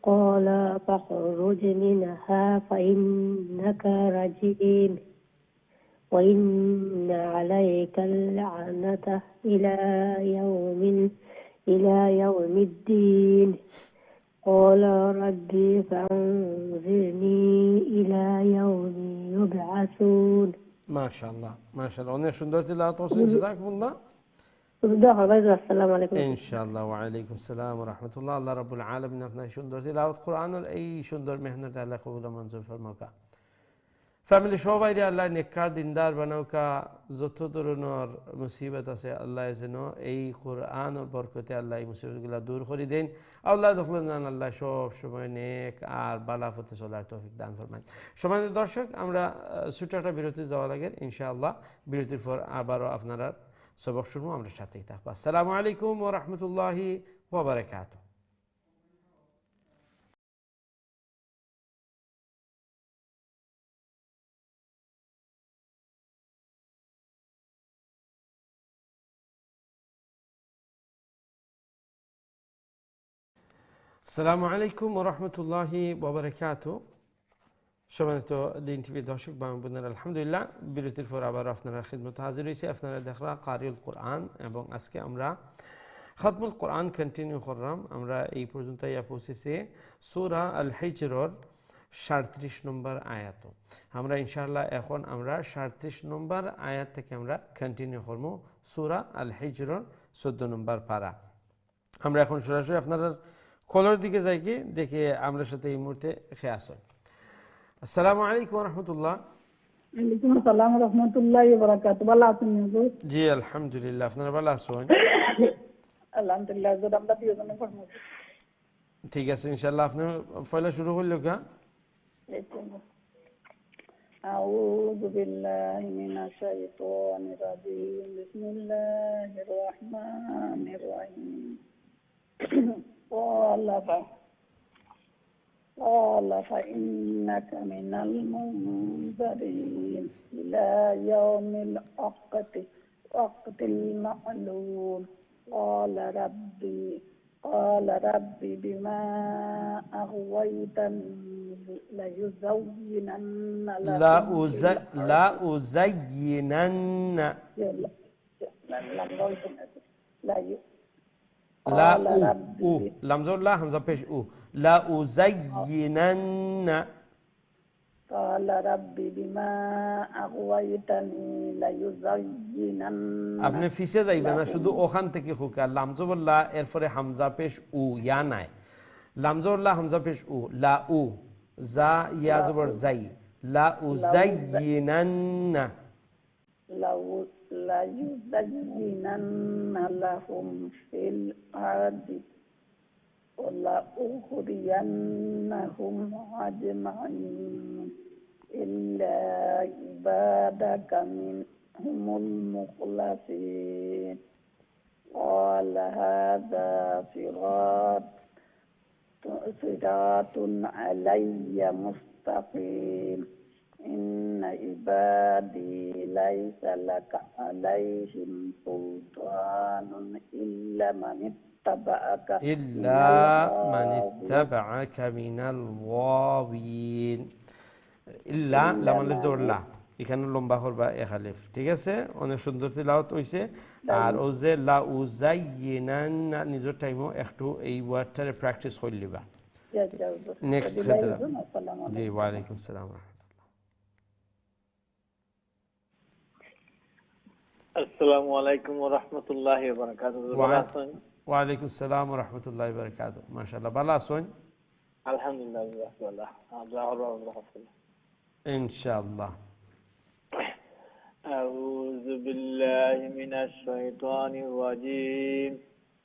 قال فاخرج منها فإنك رجيم وإن عليك اللعنة إلى يوم الدين قال ربي فأنظرني إلى يوم يبعثون ما شاء الله অনেক সুন্দর তিলাওয়াত করছেন জাযাকুমুল্লাহ আসসালামু আলাইকুম ইনশাআল্লাহ ওয়া আলাইকুম আসসালাম ওয়া রাহমাতুল্লাহ আল্লাহ রাব্বুল আলামিন আপনার সুন্দর তিলাওয়াত কোরআনের এই সুন্দর মেহনত আল্লাহ কবুল মঞ্জুর ফরমাউকা ফ্যামিলি সবাই আল্লাহ নেককার দিনদার বানাউকা যত ধরনের মুসিবত আছে আল্লাহ যেন এই কোরআনের বরকতে আল্লাহ এই মুসিবতগুলো দূর করে দেন আল্লাহ দখলন আল্লাহ সব সময় নেক আর বালাফতে চলার তৌফিক দান ফরমায় সম্মানিত দর্শক আমরা ছোট একটা বিরতি যাওয়া লাগে ইনশাআল্লাহ বিরতির পর আবারও আপনারা সবক শুনবো আমরা সাথেই থাকবো আসসালামু আলাইকুম ওয়া রাহমাতুল্লাহি ওয়া বারাকাতুহু আসসালামু আলাইকুম ওয়া রাহমাতুল্লাহি ওয়া বারাকাতুহু। সম্মানিত দিন টিভি দর্শক ভাই বোনেরা, আলহামদুলিল্লাহ বিরতির পর আবার আপনারা খিদমতে হাজির হয়েছে। আপনারা দেখরা কারিউল কোরআন, এবং আজকে আমরা খতমুল কোরআন কন্টিনিউ করলাম। আমরা এই পর্যন্ত পৌঁছেছি সূরা আল হিজরের 37 নম্বর আয়াত। আমরা ইনশাআল্লাহ এখন আমরা 37 নম্বর আয়াত থেকে আমরা কন্টিনিউ করব সূরা আল হিজরের 14 নম্বর পারা। আমরা এখন সরাসরি আপনারা কলর দিকে যাই কি দেখে আমরা সাথে এই মুহূর্তে খেয়ে আসুন। আসসালামু আলাইকুম ওয়া রাহমাতুল্লাহ। ওয়ালাইকুম আসসালাম ওয়া রাহমাতুল্লাহি ওয়া বারাকাতুহু। ভালো আছেন হুজুর? জি আলহামদুলিল্লাহ, আপনারা ভালো আছেন? আলহামদুলিল্লাহ, হুজুর আমরা দুজনে পড়বো। ঠিক আছে ইনশাআল্লাহ। আপনি পয়লা শুরু করলো কা? আউযু বিল্লাহি মিনাশ শাইতানির রাজিম। বিসমিল্লাহির রাহমানির রাহিম। قال فإنك من المنذرين إلى يوم وقت المعلوم. قال ربي بما أغويتني ليزينن لا أزينن لا لمزور لا همزة پیش لا أزينن. قال ربي بما أغويتني ليزينن. আপনি ফিসে যাইবেন না, শুধু ওখান থেকে হুকা লামজবুল্লাহ এরপরে হামজা পেশ উ ইয়া নাই। লামজবুল্লাহ হামজা পেশ উ লা উ জা ইয়া জবর জাই লা উজাইয়িনান্না لا يزينن لهم في الأرض ولأغرينهم أجمعين إلا عبادك منهم المخلصين. قال هذا صراط علي مستقيم. إن عبادي ليس لك عليهم سلطان إلا من اتبعك من الغاوين. ইল্লা লামান লিফ জবর লা, এখানে লম্বা করবা এক আলিফ। ঠিক আছে, অনেক সুন্দর তিলাওয়াত হইছে। আর ও যে লা উজাইয়িনান্না নিজের টাইমও একটু এই ওয়ার্ডটারে প্র্যাকটিস করে লিবা। নেক্সট খেতে জি ওয়ালাইকুম আসসালাম। আসসালামু আলাইকুম ওয়া রাহমাতুল্লাহি ওয়া বারাকাতুহু। ওয়ালাইকুম আসসালাম ওয়া রাহমাতুল্লাহি ওয়া বারাকাতুহু। মাশাআল্লাহ ভালো আছেন? আলহামদুলিল্লাহ ইনশাআল্লাহ। আউযু বিল্লাহি মিনাশ শাইতানির রাজীম।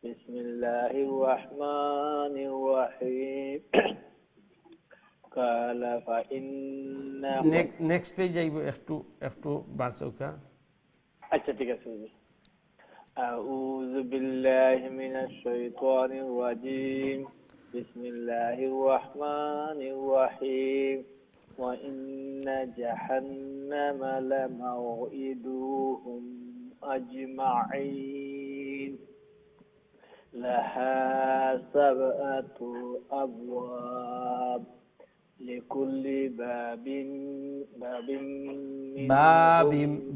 বিসমিল্লাহির রাহমানির রাহিম। কালা ফাইন্না নেক্সট পেজ যাইব, একটু বারসৌকা। আচ্ছা ঠিক আছে। আউযু বিল্লাহি মিনাশ শাইতানির রাজীম। বিসমিল্লাহির রাহমানির রাহিম। ওয়া ইন্না জাহান্নামা লামাওইদুহুম আজমাইন। লাহা সাবআতু আবওয়াব লিকুল্লি বাবিন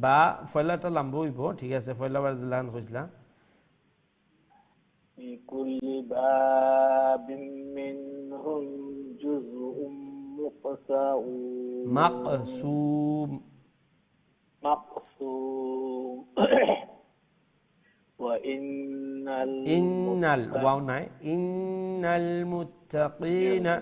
বা ফয়লাটা লম্বা হইব। ঠিক আছে, ফয়লা বার দিলান কইছলা লিকুল্লি বাবিন মিনহুম জুজউম মাকসুম ওয়া ইন্নাল ওয়াও নাই ইন্নাল মুত্তাকিনা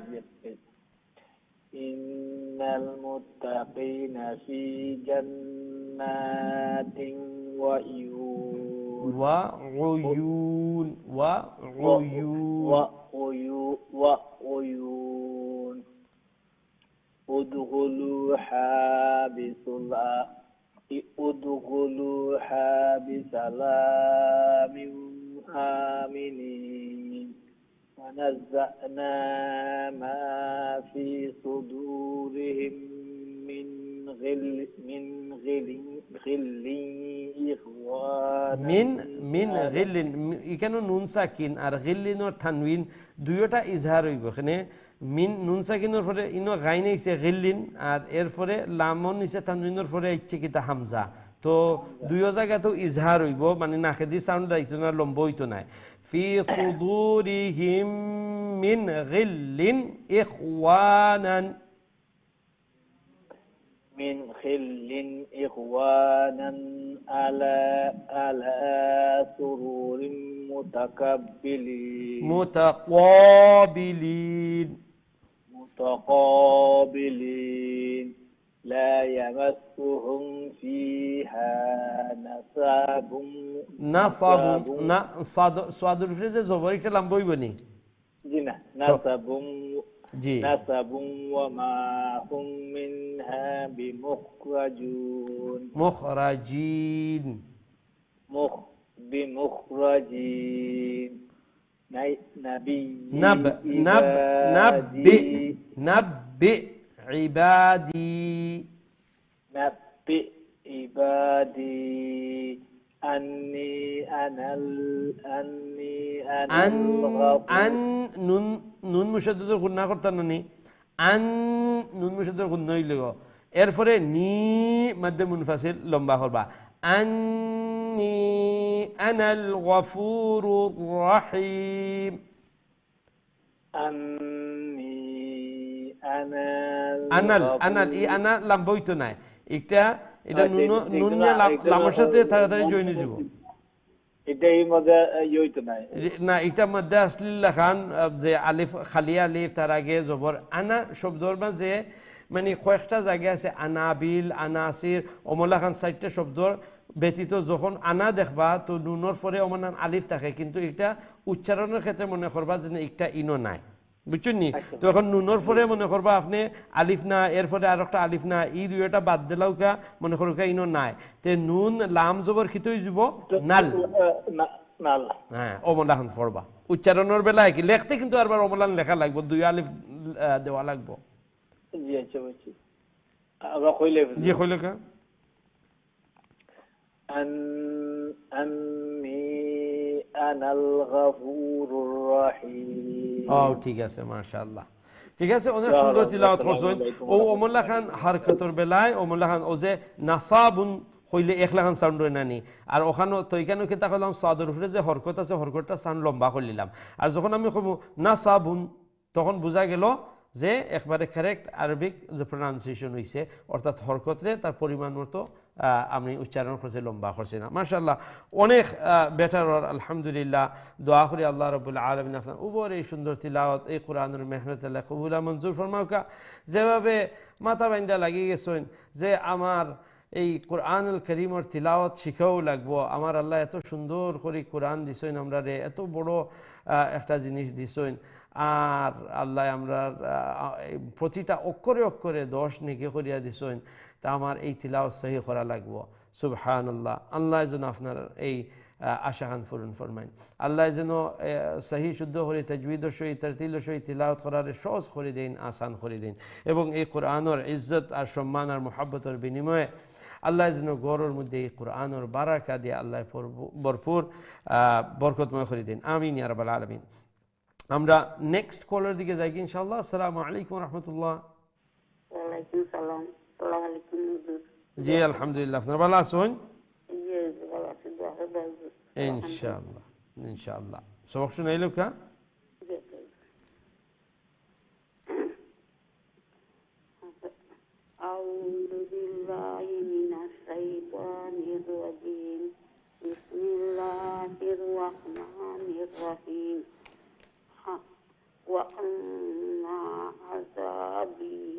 ইন্নাল মুত্তাকিনা ফি জান্নাতিন ওয়া উয়ুন উদখুলুহা বিসালামিন আমিনিন ونزعنا ما في صدورهم من মিন গিল্লিন, এখানে নুন সাকিন আর গিল্লিনর তানবিন দুইটা ইজহার হইব। এখানে মিন নুন সাকিনের পরে ইনো গাইন হইছে গিল্লিন, আর এরপরে লামন নিচে তানবিনের পরে ইচ্ছে কিতা হামজা। তো দুইও জায়গাতেও ইজহার হইব, মানে নাকেদি সাউন্ড দাইতো না, লম্ব হইতো না। ফি সুদুরিহিম মিন গিল্লিন ইখওয়ানান, من خل إخوانا على سرور متقابلين لا يمسهم فيها نصب সাদুর ফ্রেজে জবর একটা লম্ব হইব নি? জি না, نصب জি نصب وما هم منها بمخرجون মুখরাজিন بمخرجين نبي نبئ عبادي نبئ عبادي أني أنا আন নুন মুশাদ্দাদের গুণা করতাম না নি, আন নুন মুশাদ্দাদের গুণা হইল, এরপরে নি মধ্যে মুনফাসিল লম্বা করবা, আন্নি আনাল গফুরুর রহিম। আনাল ই আনা লম্বা হইতো না, এটা নুন লামের সাথে তাড়াতাড়ি জয়েন যাব। এটাই মধ্যে ইয়ইতো নাই না, এটা মধ্যে আসলিল্লাহ খান যে আলিফ খালিয়া আলিফ তার আগে জবর আনা শব্দর মাঝে মানে কয়েকটা জায়গা আছে, আনাবিল আনাসির অমলা খান 4টা শব্দর ব্যতীত যখন আনা দেখবা তো নুনের পরে অমনান আলিফ থাকে, কিন্তু এটা উচ্চারণের ক্ষেত্রে মনে করবা যে একটা ইনো নাই, বুঝছেন নি? তো এখন নুনের পরে মনে করবা আপনি আলিফ না, এরপরে আর একটা আলিফ না, এই দুইটা বাদ দিলাও কা মনে করো কা ইনো নাই, তে নুন লাম জবর খিতই দিব নাল, হ্যাঁ অমলাহান পড়বা। উচ্চারণের বেলায় কি লেখতে কিন্তু আরবার অমলান লেখা লাগবে, 2 আলিফ দেওয়া লাগবে। জি আচ্ছা বুঝছি, আবার কইলে জি কইলে কা আন্নি আনাল গফুরুর রহিম। ও ঠিক আছে, মাশাআল্লাহ, ঠিক আছে, অনেক সুন্দর তিলাওয়াত করছেন। ও অমলা খান হারকতর বেলায় অমলা খান ও যে নাসাবুন হইলে 1 লাখান সাউন্ড হয় নানি, আর ওখানে তো এখানে কি তা করলাম সাদর উপরে যে হরকত আছে হরকতটা সাউন্ড লম্বা করে নিলাম, আর যখন আমি কব নাসাবুন তখন বোঝা গেল যে একবারে কারেক্ট আরবিক যে প্রনাউন্সিয়েশন হইছে, অর্থাৎ হরকতরে তার পরিমাণ মতো আমি উচ্চারণ করছি, লম্বা করছি না। মাশাআল্লাহ, অনেক বেটার, আলহামদুলিল্লাহ। দোয়া করি আল্লাহ রাব্বুল আলামিন আপনার উপর এই সুন্দর তিলাওয়াত, এই কোরআনের মেহনত আল্লাহ কবুল মঞ্জুর ফরমাউকা। যেভাবে মাথা বাইন্দা লাগিয়ে গেছেন যে আমার এই কোরআনুল করিমর তিলাওয়াত শিখাও লাগবো, আমার আল্লাহ এত সুন্দর করে কোরআন দিছেন, আমরা রে এত বড় একটা জিনিস দিছেন, আর আল্লাহ আমরা প্রতিটা অক্ষরে অক্ষরে 10 নেকি করিয়া দিছেন, তা আমার এই তিলাওয়াত সহি করা লাগবো। সুবহানাল্লাহ, আল্লাহ যেন আপনার এই আশাখান পূরণ ফরমাইন, আল্লাহ যেন সহি শুদ্ধ করে তাজবিদর সহিত তারতিলের সহিত তিলাওয়াত করার সহজ করে দিন, আসান করে দিন, এবং এই কোরআনের ইজ্জত আর সম্মান আর মোহাব্বতের বিনিময়ে আল্লাহ যেন গড়ের মধ্যে এই কোরআনের বারাকা দিয়ে আল্লাহ ভরপুর বরকতময় করে দিন, আমিন ইয়া রাব্বাল আলামিন। আমরা নেক্সট কলের দিকে যাই ইনশাআল্লাহ। আসসালামু আলাইকুম রাহমাতুল্লাহ। ওয়ালাইকুম সালাম। আসসালামু আলাইকুম হুজুর। জি আলহামদুলিল্লাহ, আপনারা ভালো আছেন? জি ভালো আছি, দোয়া করবেন ইনশাআল্লাহ ইনশাআল্লাহ। সবক শুনাইলো কা? أعوذ بالله من الشيطان الرجيم. بسم الله الرحمن الرحيم. وأن عذابي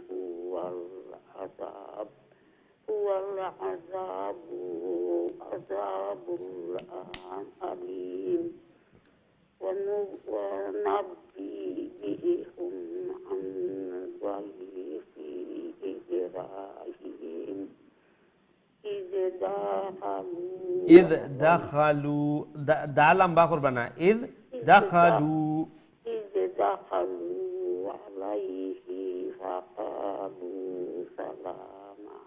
هو العذاب عذاب الأليم. وننبئهم عن ضيف إبراهيم إذ دخلوا دالم باخر بنا إذ دخلوا عليه فقالوا سلاما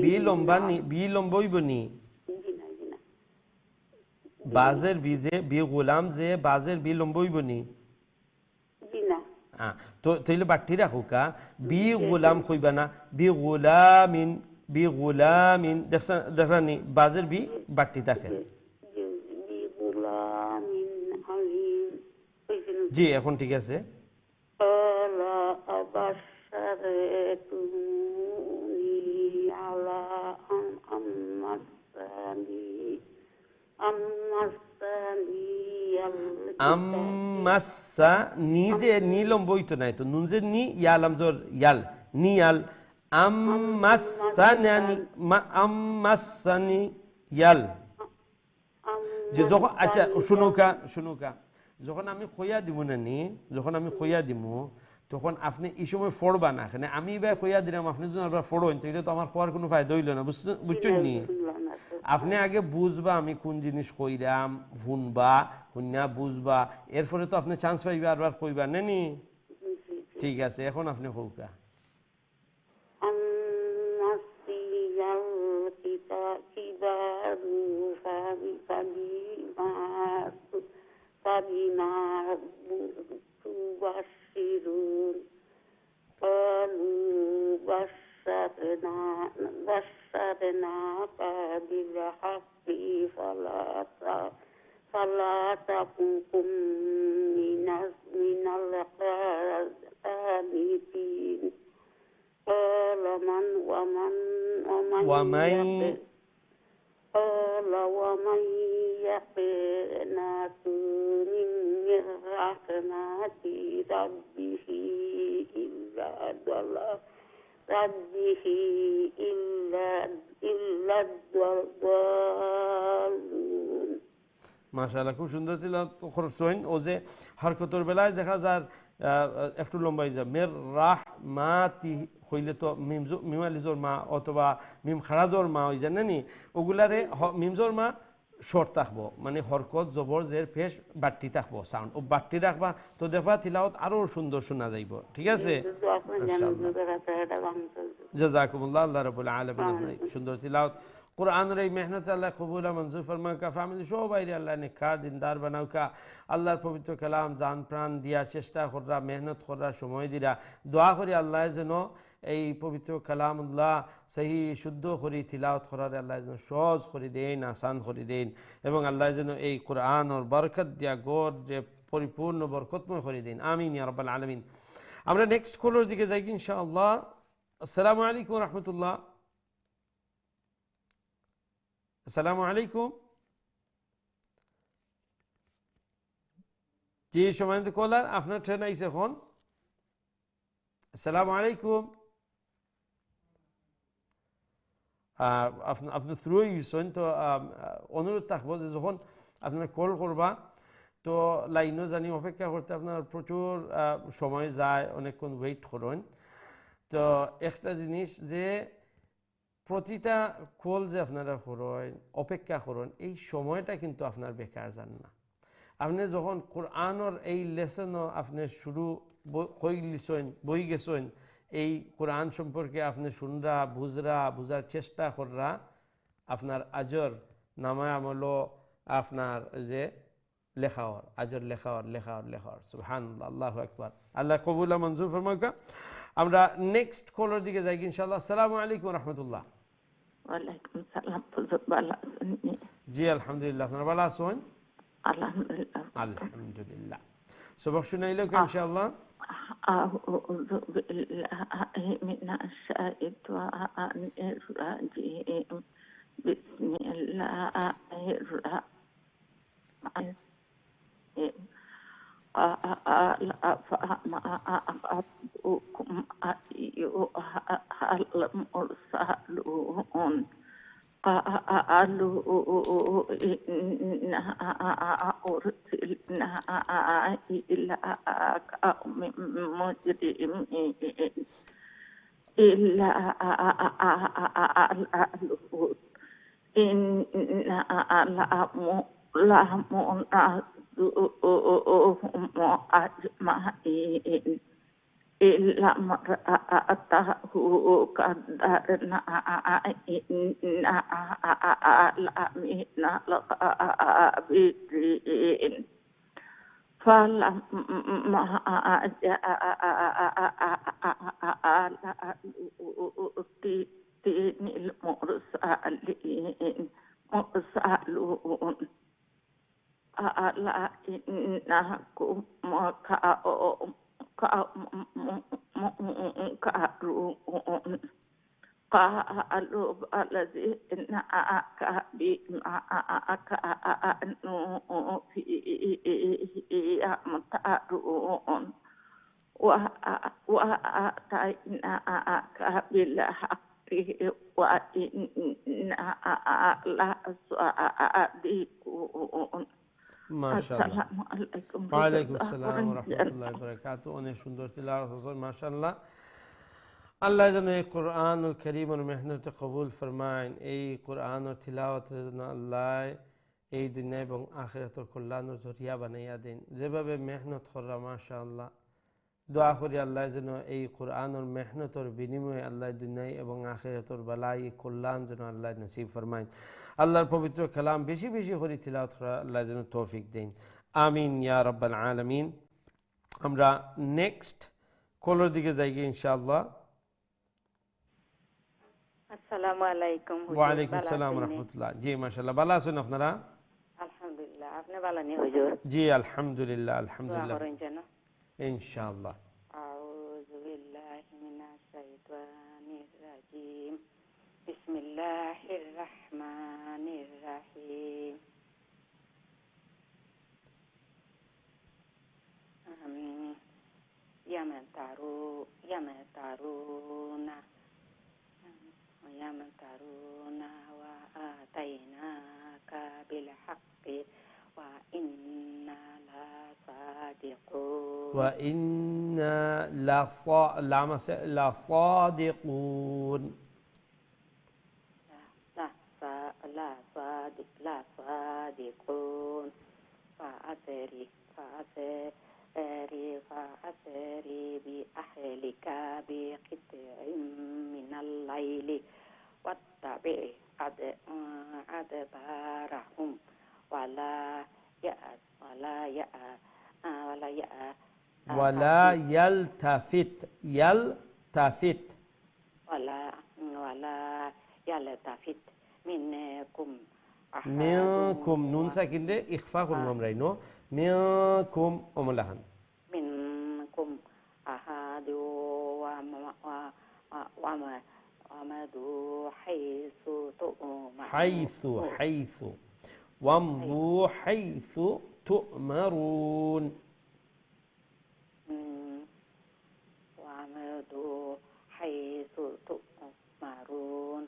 বি লম্বা নি, বি লম্বইব নি, বাজের বি যে বি গোলাম যে বাজের বি লম্বইব নি। তো তাইলে বাট্টি রাখো কা বি গোলাম কইবা না, বি গোলামিন, বি গোলামিন দেখরানি বাজের বি বাট্টি থাকে। জি এখন ঠিক আছে। আম্মাসা নিজে নি লম্বই তো নাই তো নুন যে নি ইয়ালাম জোর ইয়াল নি ইয়াল আম্মাসানি আম্মাসানি ইয়াল। যে যখন আচ্ছা শুনুকা যখন আমি খইয়া দিব না নি, যখন আমি খইয়া দিব তখন আপনি এই সময় ফোড়বা না, এখানে আমি এবার খইয়া দিলাম আপনি যদি আবার ফোড়েন তাহলে তো আমার খোয়ার কোনো ফায়দা হইল না, বুঝছেন নি? আপনি আগে বুঝবা আমি কোন জিনিস কইরাম, শুনবা শুনিয়া বুঝবা, এরপরে তো আপনি চান্স পাইবা আরবার কইবা নেনি। ঠিক আছে এখন আপনি কৌকা। فلا تكن من القانتين قال ومن يقنط من رحمة ربه إلا الضالون। মাশাআল্লাহ খুব সুন্দর ছিল খরচইন। ও যে হরকতর বেলায় দেখা যায় একটু লম্বাই যায় মের রাহমাতি হইলে তো মিমালিজোর মা অথবা মিম খারাজোর মা হই জানে নি, ওগুলারে মিমজোর মা শর্ট থাকবো, মানে হরকত জবর জের পেশ বাট্টি থাকবো সাউন্ড ও বাট্টি রাখবা তো দেখবা তিলাওয়াত আরো সুন্দর শোনা যাইব। ঠিক আছে জাযাকুমুল্লাহ, আল্লাহ রাব্বুল আলামিন সুন্দর তিলাওয়াত কোরআনের এই মেহনত আল্লাহ কবুল মঞ্জুর ফরমাউকা, ফ্যামিলি সবাই আল্লাহ নেককার দিনদার বানাউকা, আল্লাহর পবিত্র কালাম জান প্রাণ দিয়া চেষ্টা করা মেহনত করার সময় দিরা দোয়া করি আল্লাহ যেন এই পবিত্র কালামুল্লাহ সহি শুদ্ধ করি তিলাওয়াত করার আল্লাহ যেন সহজ করে দেন, আসান করে দেন, এবং আল্লাহ যেন এই কোরআনের বরকত দিয়া গড় যে পরিপূর্ণ বরকতময় করে দেন। আমিন ইয়া রাব্বাল আলামিন। আমরা নেক্সট কলের দিকে যাই ইনশাআল্লাহ। আসসালামু আলাইকুম রহমতুল্লাহ। আসসালামু আলাইকুম। জি সম্মানিত কলার আপনার ট্রেন আইছে এখন। আসসালামু আলাইকুম। আপনি থ্রু গেছেন তো অনুরোধ থাকবো যে যখন আপনার কল করবা তো লাইনও জানি অপেক্ষা করতে আপনার প্রচুর সময় যায়, অনেকক্ষণ ওয়েট করেন। তো একটা জিনিস যে প্রতিটা কল যে আপনারা করেন অপেক্ষা করেন এই সময়টা কিন্তু আপনার বেকার যান না। আপনি যখন কোরআনের এই লেসনও আপনি শুরু বই গেছেন, এই কোরআন সম্পর্কে আপনি শুনরা বুঝার চেষ্টা কররা, আপনার আজর নামায় আমল আপনার যে লেখাওয়ার আজর লেখাওয়ার সুবহানাল্লাহ, আল্লাহু আকবার। আল্লাহ কবুল মঞ্জুর ফরমাউকা। আমরা নেক্সট কলের দিকে যাই ইনশাআল্লাহ। আসসালামু আলাইকুম রহমতুল্লাহ। ওয়ালাইকুম সালাম। হুজুর ভালো আছেন? জি আলহামদুলিল্লাহ, আপনারা ভালো আছেন? আলহামদুলিল্লাহ আলহামদুলিল্লাহ। সবক শুনাইলো কি ইনশাআল্লাহ? أعوذ بالله من الشيطان الرجيم بسم الله الرحمن الرحيم قال فما خطبكم أيها المرسلون قالوا إنا أرسلنا إلى قوم مجرمين إلا آل لوط إنا لمنجوهم أجمعين إلا مرأته قدرنا إنا لأمين الغابرين فلما جاء الدين المرسلين مرسلون ألا إنكم كارون قالوا الذين بما كانوا فيه يمترون وآتيناك بالحق وإنا لصادقون মাশাআল্লাহ। আসসালামু আলাইকুম। ওয়ালাইকুম আসসালাম ওয়া রাহমাতুল্লাহি ওয়া বারাকাতুহু। অনেক সুন্দর তিলাওয়াত হয়েছে মাশাআল্লাহ। আল্লাহ যেন এই কোরআনুল কারীমের মেহনত কবুল ফরমায়েন। এই কোরআনের তিলাওয়াতের জন্য আল্লাহ এই দুনিয়া এবং আখিরাতের কল্যাণের জরিয়া বানাইয়া দেন। যেভাবে মেহনত করা মাশাআল্লাহ, দোয়া করি আল্লাহ যেন এই কোরআনের মেহনতের বিনিময়ে আল্লাহ দুনিয়া এবং আখিরাতের বালাই কল্যাণ যেন আল্লাহ নসিব ফরমায়েন। আল্লাহর পবিত্র কালাম বেশি বেশি করে তিলাওয়াত করা আল্লাহ যেন তৌফিক দেন। আমিন ইয়া রাব্বাল আলামিন। আমরা নেক্সট কলের দিকে যাই ইনশাআল্লাহ। আসসালামু আলাইকুম। ওয়ালাইকুম আসসালাম ওয়া রাহমাতুল্লাহ। জি মাশাআল্লাহ, ভালো আছেন আপনারা? আলহামদুলিল্লাহ, আপনি ভালো নি হুজুর? জি আলহামদুলিল্লাহ আলহামদুলিল্লাহ ইনশাআল্লাহ। আউযু বিল্লাহি মিনাশ শাইতানির রাজিম। বিসমিল্লাহির রহমানির রহিম। يمترون وآتيناك بالحق وإنا لصادقون وإنا لصادقون لصادقون فأسري بأهلك بقطع من الليل واتبع أدبارهم ولا يلتفت منكم نون ساكن ده إخفاء قلنا رأينو منكم أملاهن منكم أحد وامضوا حيث وامضوا حيث تؤمرون وامضوا حيث تؤمرون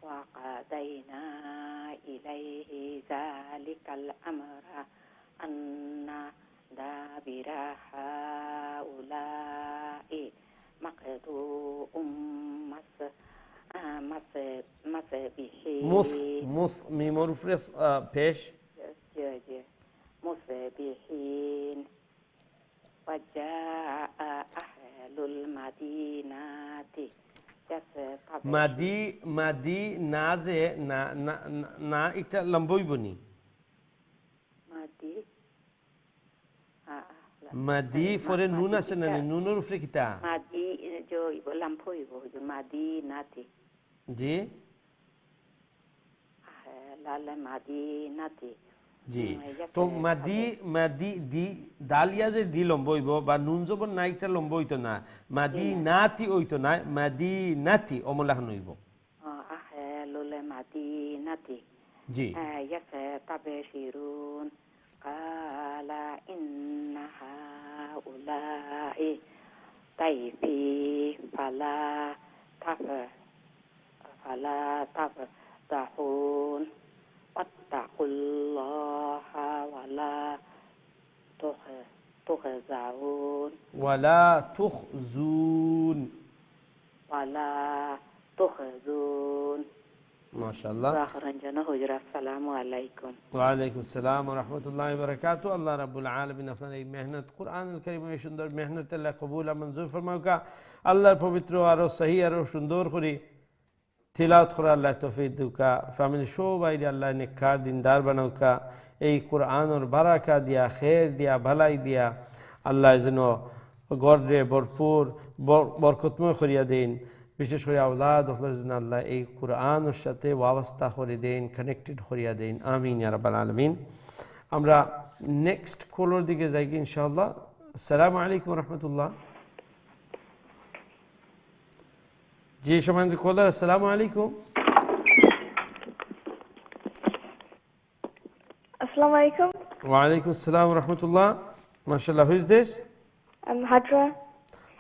وقضينا إليه ذلك الأمر أن دابر هؤلاء مقطوع مصبحين وجاء أهل المدينة মাদি না যে না একটা লম্বই বনি মাদি ফরে নুন আছে না, নুনের উপরে কিতা মাদি जो लम्फोई वो जो मादी नाती জি लाल मादी नाती জি। তো মাদি দি দালিয়া যে দি লম্ব হইব বা নুন জবর নাইকটা লম্ব হইতো না, মাদি নাতি হইতো না, মাদি নাতি অমলাহন হইব। লুলে মাদি নাতি জি يستبشرون قال إن هؤلاء ضيفي فلا تفضحون واتقوا الله ولا تخزون মাশাআল্লাহ। দোয়া করার জন্য হুজুর আসসালামু আলাইকুম। ওয়া আলাইকুম আসসালাম ওয়া রাহমাতুল্লাহি ওয়া বারাকাতুহু। আল্লাহ রাব্বুল আলামিন আপনার এই মেহনত কুরআনুল কারীমের সুন্দর মেহনত আল্লাহ কবুল আর মঞ্জুর ফরমাউকা। আল্লাহর পবিত্র আরো সহি আরো সুন্দর করে তিলাওয়াত করা আল্লাহ তৌফিক দিউকা। ফ্যামিলি সবাই আল্লাহ নেককার দিনদার বানাউকা। এই কুরআনের বারাকা দিয়া খের দিয়া ভালাই দিয়া আল্লাহ যেন গর্রে ভরপুর বরকতময় করিয়া দিন। বিশেষ করে আওলাদ জন্য আল্লাহ এই কুরআনের সাথে ওয়াবস্তা করে দেন, কানেক্টেড করিয়া দেন। আমিন ইয়া রাব্বাল আলামিন। আমরা নেক্সট কলার দিকে যাই কি ইনশাআল্লাহ। আসসালামু আলাইকুম ওয়া রাহমাতুল্লাহ। জি সম্মানিত কলার, আসসালামু আলাইকুম। Assalamu alaikum. Wa alaikum assalam wa rahmatullah. MashaAllah, who is this? I'm Hadra.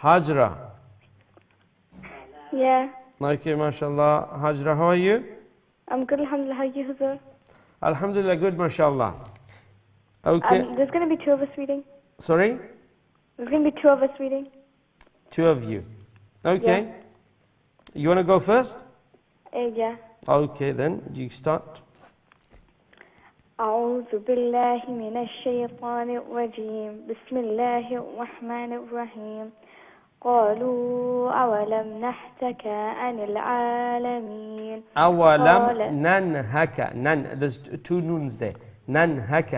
Hajra. Yeah. Okay, MashaAllah. Hajra, how are you? I'm good, alhamdulillah. How are you, Huzur? Alhamdulillah, good, MashaAllah. Okay. There's going to be two of us reading. Sorry? There's going to be two of us reading. Two of you. Okay. Yeah. You want to go first? Yeah. Okay, then you start. أعوذ بالله من الشيطان الرجيم. بسم الله الرحمن الرحيم. قالوا أولم نحتك عن العالمين. أولم ننهك. There's two noons there. ننهك.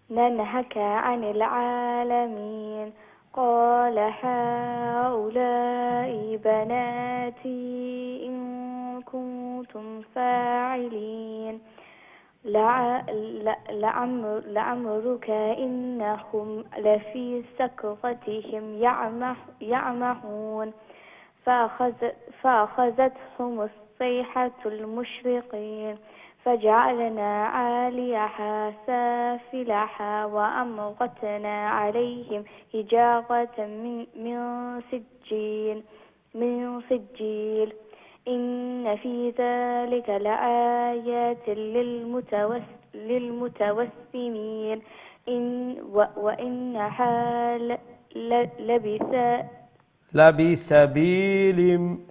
ننهك عن العالمين. قال هؤلاء بناتي إن كنتم فاعلين. لعمرك إنهم لفي سكرتهم يعمهون. فأخذتهم الصيحة المشرقين فجعلنا عاليها سافلها وأمطرنا عليهم حجارة من سجيل. إن في ذلك لآيات للمتوسمين. وإنها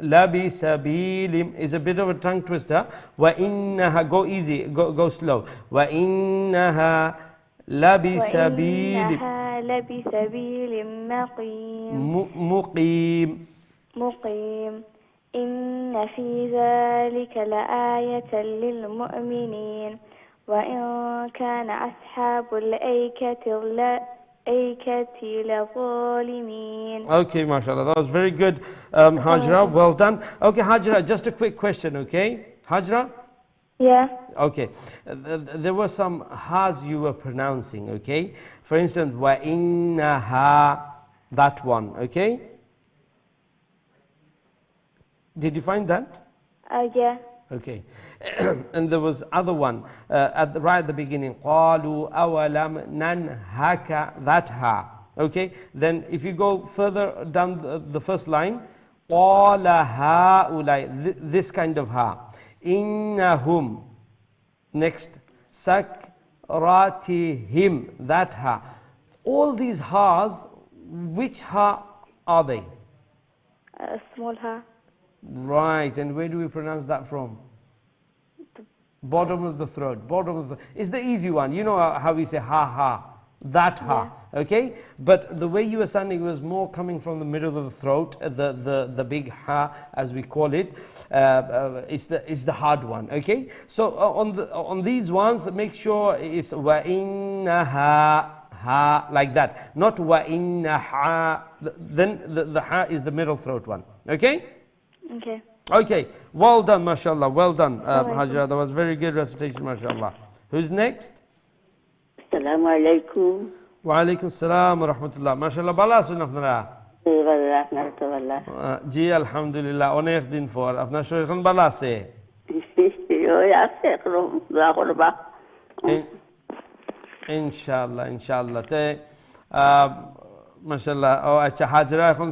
لبسبيل is a bit of a tongue twister. وإنها, go easy, go slow. وإنها لبسبيل مقيم. إن في ذلك لآية للمؤمنين. وإن كان أصحاب الأيكة لظالمين. Okay, mashallah, that was very good, Hajra, well done. Okay, Hajra, just a quick question, okay? Hajra? Yeah. Okay, there were some ha's you were pronouncing, okay? For instance, wa innaha, that one, okay? Did you find that? Yeah. Okay. And there was other one right at the beginning. قالوا أولم ننهك, that ha. Okay. Then if you go further down the first line, قال هؤلاء, this kind of ha. إنهم. Next, سكراتهم, that ha. All these ha's, which ha are they? Small ha. Right, and where do we pronounce that from? Bottom of the throat, bottom of the, it's the easy one. You know how we say ha ha, that ha, okay? But the way you were sounding was more coming from the middle of the throat, the big ha, as we call it, is the hard one, okay? So on these ones, make sure it's wa innaha, ha, like that, not wa innaha, then the ha is the middle throat one, okay? Okay. Okay, well done, mashallah, well done, Hajra. That was very good recitation, mashallah. Who's next? Assalamu alaikum. Wa alaikum assalam wa rahmatullah. Mashallah, bala asun আপনারা? জি আলহামদুলিল্লাহ, অনেক দিন পর। আপনার শরীর এখন ভালো আছে? ইনশাআল্লাহ ইনশাআল্লাহ। তে মাশাআল্লাহ। ও আচ্ছা, হাজরা এখন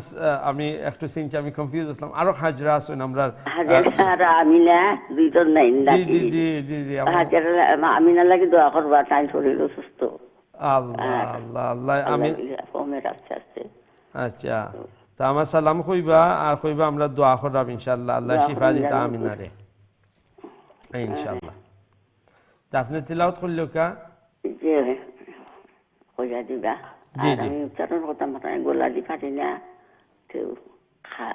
আমি একটু চিনছি, আমি কনফিউজ আসলাম। আরো হাজরা আছেন আমরা? হাজরা আমিনা দুইজন নাই জি জি জি জি জি। হাজরা আমিনা লাগি দোয়া করবা, তাই শরীর অসুস্থ। আল্লাহ আল্লাহ আল্লাহ। আমি আস্তে আচ্ছা, তা আমার সালাম কইবা আর কইবা আমরা দোয়া করব ইনশাআল্লাহ, আল্লাহ শিফা দিতা আমিনারে। ইনশাআল্লাহ। তা আপনি তিলাওয়াত করলেও কা যে কইয়া দিবা। জি, আর জি। আমি উচ্চারণ করতাম গোলা দি পারি না, তো খার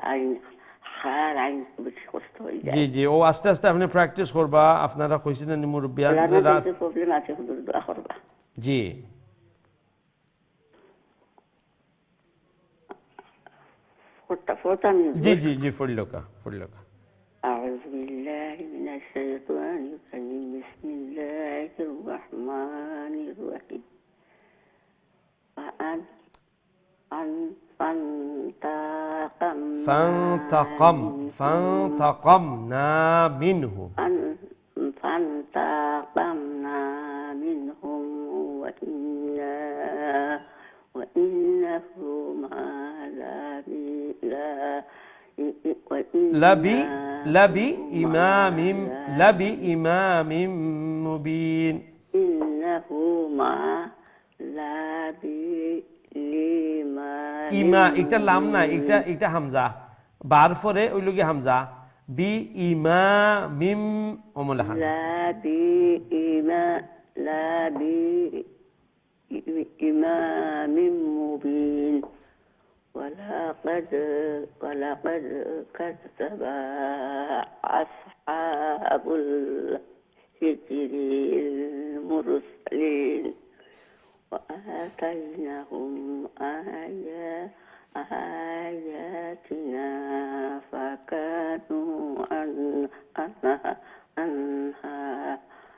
আইন বেশি কষ্ট হয়ে যায়। জি, জি, ও আস্তে আস্তে আপনি প্র্যাকটিস করবা। আপনারা কইছিলেন মুরব্বিয়ান গোলার মধ্যে প্রবলেম আছে, হুজুর দোয়া করবা। জি ফোরতাম জি জি জি ফুল্লকা ফুল্লকা। أعوذ بالله من الشيطان الرجيم. بسم الله الرحمن الرحيم. فانتقمنا منه فانتقمنا منهم وإنهما لبإمام مبين. إنهما ইমা একটা লাম না, একটা হামজা বার পরে ওই লগে হামজা বি ইমা মিম ওমলাহান إمام مبين. ولقد كذب أصحاب الحجر المرسلين وآتيناهم آياتنا فكانوا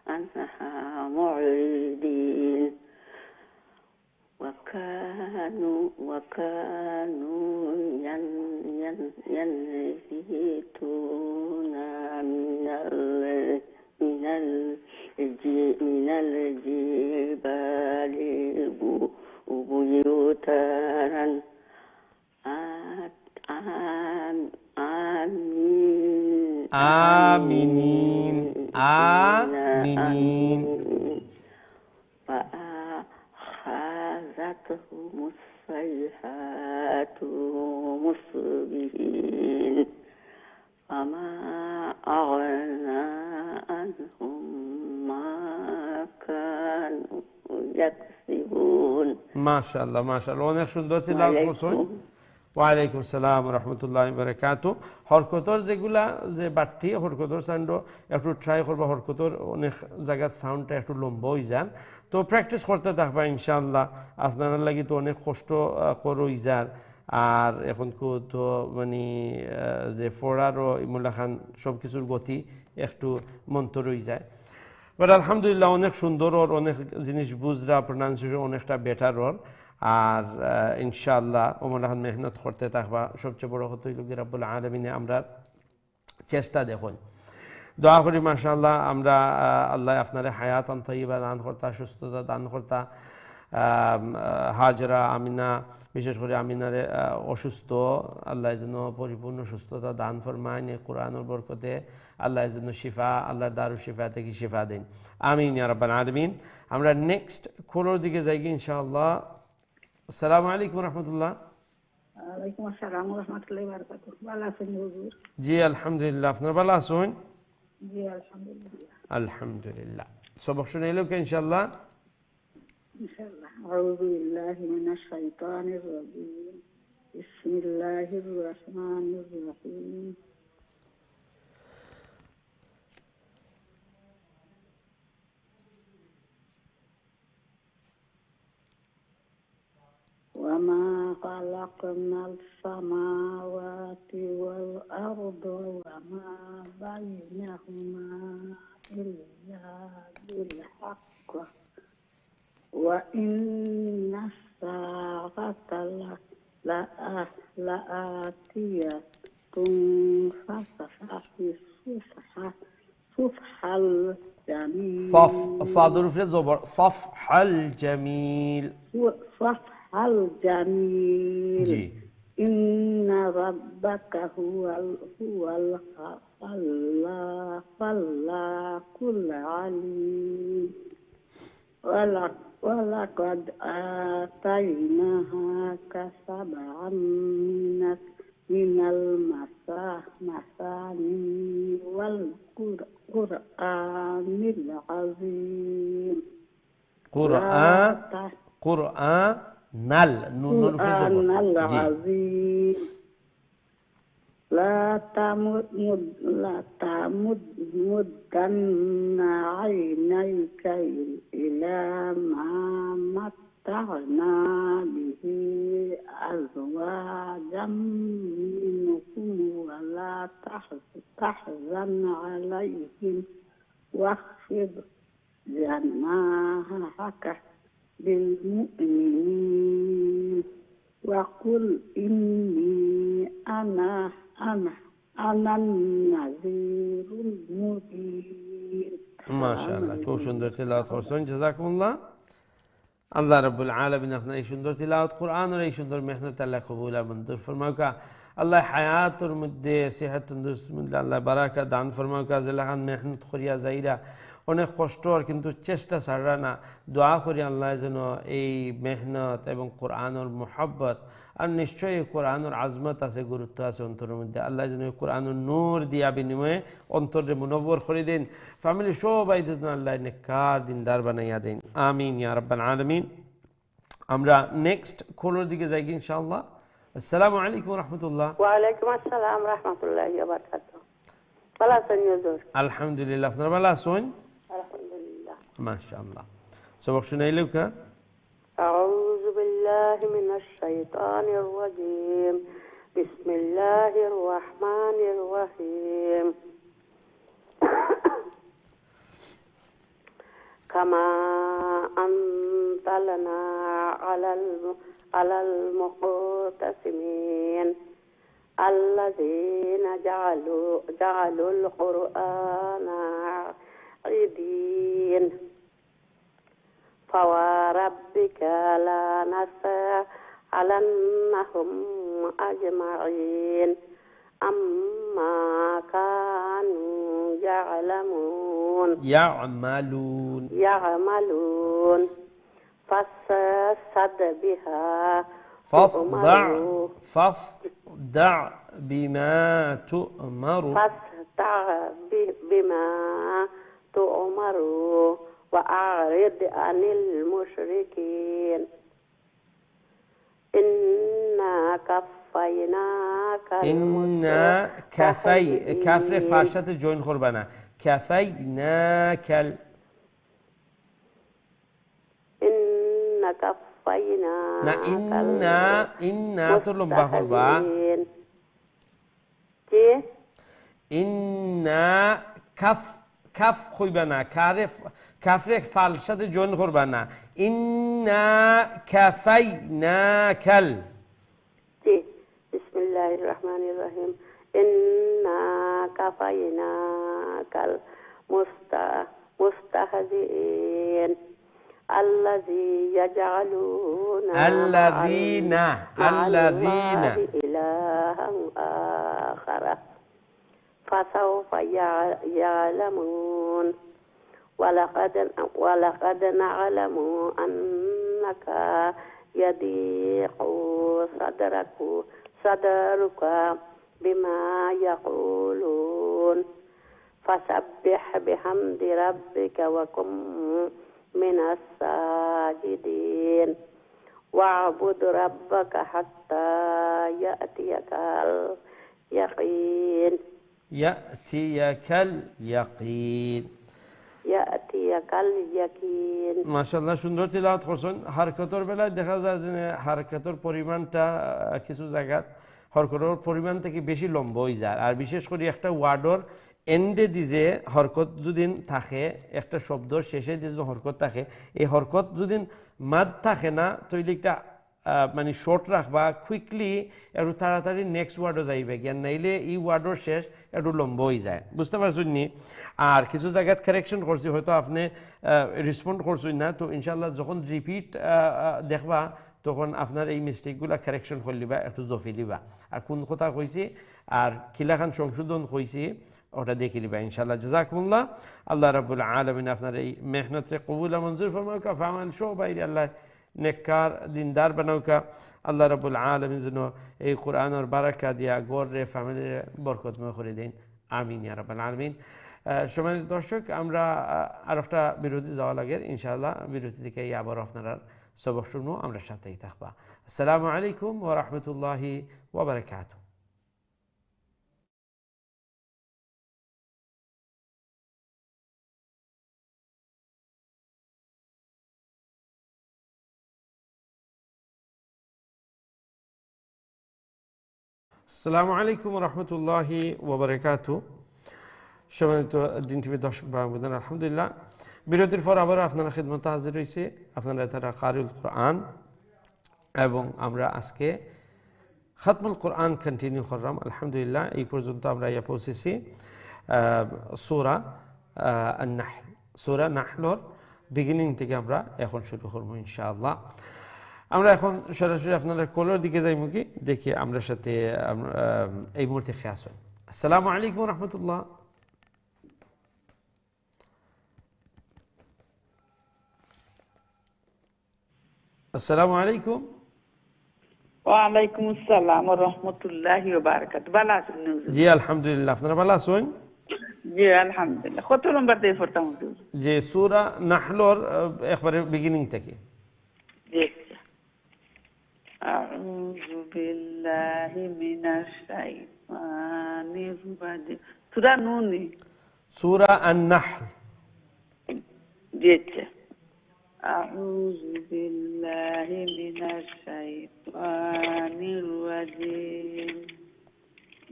عنها معرضين. وكانوا ينحتون من الجبال بيوتا آمنين فأخذتهم الصيحة مصبحين فما أغنى عنهم ما كانوا يكسبون. মাশাআল্লাহ মাশাআল্লাহ, অনেক সুন্দর তিলাওয়াত করছেন। ওয়ালাইকুম আসসালাম ওয়া রাহমাতুল্লাহি ওয়া বারাকাতুহু। হরকতর যেগুলা যে বাড়তি হরকতর সাউন্ড একটু ট্রাই করবা। হরকতর অনেক জায়গার সাউন্ডটা একটু লম্বা হয়ে যান, তো প্র্যাকটিস করতে থাকবা ইনশাআল্লাহ। আপনার লাগি তো অনেক কষ্ট করই যার, আর এখন তো মানে যে ফোড়ারও ইমুল্লা খান সব কিছুর গতি একটু মন্তর হয়ে যায়। বাট আলহামদুলিল্লাহ অনেক সুন্দর, ওর অনেক জিনিস বুঝরা, প্রোনাউন্সিয়েশন অনেকটা বেটার ওর। আর ইনশাআল্লাহ ওমলাহান মেহনত করতে থাকবা। সবচেয়ে বড় কথা হইল রাব্বুল আলামিনে আমরা চেষ্টা দেখুন, দোয়া করি মাশাআল্লাহ আমরা আল্লাহ আপনার হায়াতান তাইয়্যিবা দান করতা, সুস্থতা দান করতা। হাজরা আমিনা, বিশেষ করে আমিনারে অসুস্থ, আল্লাহ যেন পরিপূর্ণ সুস্থতা দান ফরমায়। কোরআনের বরকতে আল্লাহ যেন শিফা, আল্লাহর দারু শিফা থেকে শিফা দিন, আমিন ইয়া রাব্বাল আলামিন। আমরা নেক্সট খোলোর দিকে যাই ইনশাআল্লাহ। আসসালামু আলাইকুম রহমতুল্লাহ। ওয়ালাইকুম আসসালাম ওয়া রাহমাতুল্লাহি ওয়া বারাকাতুহু। ভালো আছেন হুজুর? জি আলহামদুলিল্লাহ, আপনার ভালো আছেন? জি আলহামদুলিল্লাহ। আলহামদুলিল্লাহ। সবক শুনে এলো কে ইনশাআল্লাহ? ইনশাআল্লাহ। আউযু বিল্লাহি মিনাশ শাইতানির রাজীম। বিসমিল্লাহির রাহমানির রাহিম। وما خلقنا السماوات والأرض وما بينهما إلا بالحق وإن الساعة لآتية فصفح الجميل. صادر في الزبر صفح الجميل. صفح الجميل. جي. إن ربك هو الخلاق العليم. ولقد آتيناك سبعا من المثاني القرآن العظيم قرآن نل نون في القرآن زبر العظيم لا تمدن عينيك إلى ما متعنا به أزواجا منهم ولا تحزن عليهم واخفض جناحك للمؤمنين وقل إني أنا النذير المبين. ما شاء الله খুব সুন্দর তেলাওয়াত করছেন জাযাকুমুল্লাহ আল্লাহ রাব্বুল আলামিন আপনার এই সুন্দর তেলাওয়াত কোরআনের এই সুন্দর মেহনত আল্লাহ কবুল আর মঞ্জুর ফরমাউকা আল্লাহ হায়াতের মধ্যে সেহত তন্দুরুস্তির মধ্যে আল্লাহ বারাকা দান ফরমাউকা জেলাখান মেহনত করিয়া যাইরা অনেক কষ্ট আর কিন্তু চেষ্টা ছাড়া না দোয়া করি আল্লাহ যেন এই মেহনত এবং কোরআনের মোহাব্বত আর নিশ্চয়ই কোরআনের আজমত আছে গুরুত্ব আছে অন্তরের মধ্যে আল্লাহ যেন কোরআনের নূর দিয়া বিনিময়ে অন্তরে মুনব্বর করে দেন ফ্যামিলি সবাই যেন আল্লাহ নেককার দিনদার বানাইয়া দেন আমিন ইয়া রাব্বাল আলামিন। আমরা নেক্সট কলের দিকে যাই ইনশাআল্লাহ। আসসালামু আলাইকুম ওয়া রাহমাতুল্লাহ। ওয়া আলাইকুম আসসালাম ওয়া রাহমাতুল্লাহি ওয়া বারাকাতুহু। ভালো আছেন হুজুর? আলহামদুলিল্লাহ, আপনারা ভালো আছেন? আলহামদুলিল্লাহ। মাশাআল্লাহ। সবক শুনাইলেও কা أعوذ بالله من الشيطان الرجيم بسم الله الرحمن الرحيم كما أنزلنا على المقتسمين الذين جعلوا القرآن عيدين فوربك لا نسألنهم أجمعين أما كانوا يعملون فاصدع بما تؤمر وأعرض عن المشركين إنا كافر فارشات جوين خربانا كفيناك إنا تلوم بخربا إنا كف خيبنا كافر فالشات جوين خربانا إنا كفيناك بسم الله الرحمن الرحيم إنا كفيناك المستهزئين الذين يجعلون إلها آخر فسوف يعلمون ولقد نعلم أنك يضيق صدرك بما يقولون فسبح بحمد ربك وكن من الساجدين واعبد ربك حتى يأتيك اليقين মাশাআল্লাহ সুন্দর তিলাওয়াত করছেন। হারকতের বেলায় দেখা যায় যে হারকতের পরিমাণটা কিছু জায়গাত হরকতের পরিমাণ থেকে বেশি লম্বা হয়ে যায় আর বিশেষ করে একটা ওয়ার্ডর এন্ডে দিয়ে হরকত যদি থাকে একটা শব্দর শেষে যদি হরকত থাকে এই হরকত যদি মাদ থাকে না তৈরি একটা মানে শর্ট রাখবা কুইকলি একটু তাড়াতাড়ি নেক্সট ওয়ার্ডও যাইবে জ্ঞান নাইলে এই ওয়ার্ডর শেষ একটু লম্বা হয়ে যায় বুঝতে পারছেন নি। আর কিছু জায়গায় কারেকশন করছি হয়তো আপনি রেসপন্ড করছেন না তো ইনশাল্লাহ যখন রিপিট দেখবা তখন আপনার এই মিস্টেকগুলা কারেকশন করে লিবা একটু জফি লিবা আর কোন কথা কইছি আর কিলাখান সংশোধন কইছি ওটা দেখে লিবা ইনশাল্লাহ। জাযাকুমুল্লাহ। আল্লাহ রাব্বুল আলামিন আপনার এই মেহনতরে কবুল আর মঞ্জুর ফরমাউকা ফামান সবাই আল্লাহ নেককার দিনদার বানাউকা আল্লাহ রাব্বুল আলামিন যেন এই কোরআনের বারাকা দিয়া গড় রে ফ্যামিলির বরকতময় করে দেন আমিন ইয়া রাব্বাল আলামিন। সম্মানিত দর্শক, আমরা আর একটা বিরতি যাওয়া লাগে ইনশাআল্লাহ। বিরতি থেকে আবার আপনারা সবক শুনবো, আমরা সাথেই থাকবা। আসসালামু আলাইকুম ওয়া রাহমাতুল্লাহি ওয়া বারাকাতুহু। আসসালামু আলাইকুম ওয়া রাহমাতুল্লাহি ওয়া বারাকাতুহু। সম্মানিত দিন টিভি দর্শক ভাই বোনেরা, আলহামদুলিল্লাহ বিরতির পর আবার আপনারা খিদমতে হাজির হয়েছে আপনারা তারা কারিউল কোরআন, এবং আমরা আজকে খতমুল কোরআন কন্টিনিউ করলাম। আলহামদুলিল্লাহ এই পর্যন্ত আমরা ইয়া পৌঁছেছি সূরা আন-নাহল। সূরা নাহলর বিগিনিং থেকে আমরা এখন শুরু করবো ইনশাআল্লাহ। আমরা এখন সরাসরি আপনারা কলার দিকে যাইমু কি দেখি আমরা সাথে এই মুহূর্তে খেয়াস হয়। আসসালামু আলাইকুম ওয়া রাহমাতুল্লাহ। আসসালামু আলাইকুম। ওয়ালাইকুম আসসালাম ওয়া রাহমাতুল্লাহি ওয়া বারাকাতুহু। ভালো আছেন? জি আলহামদুলিল্লাহ, আপনারা ভালো আছেন? জি আলহামদুলিল্লাহ। কত নম্বর দিয়ে পড়তাম হুজুর? যে সূরা নাহলর একবারে বিগিনিং থেকে। জি। আউযু বিল্লাহি মিনাশ শাইতানির রাজিম। সূরা নূন। সূরা আন-নাহল। জি। أعوذ بالله من الشيطان الرجيم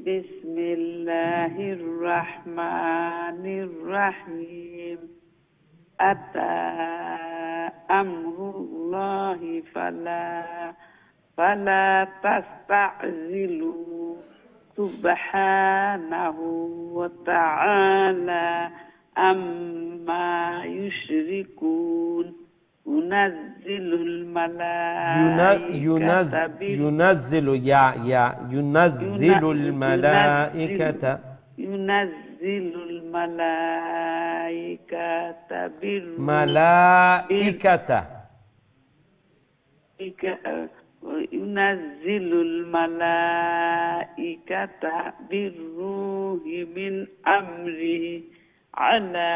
بسم الله الرحمن الرحيم أتى أمر الله فلا تستعجلوا سبحانه وتعالى أما يشركون ينزل الملائكة ينزل الملائكة ينزل الملائكة بالروح من أمره على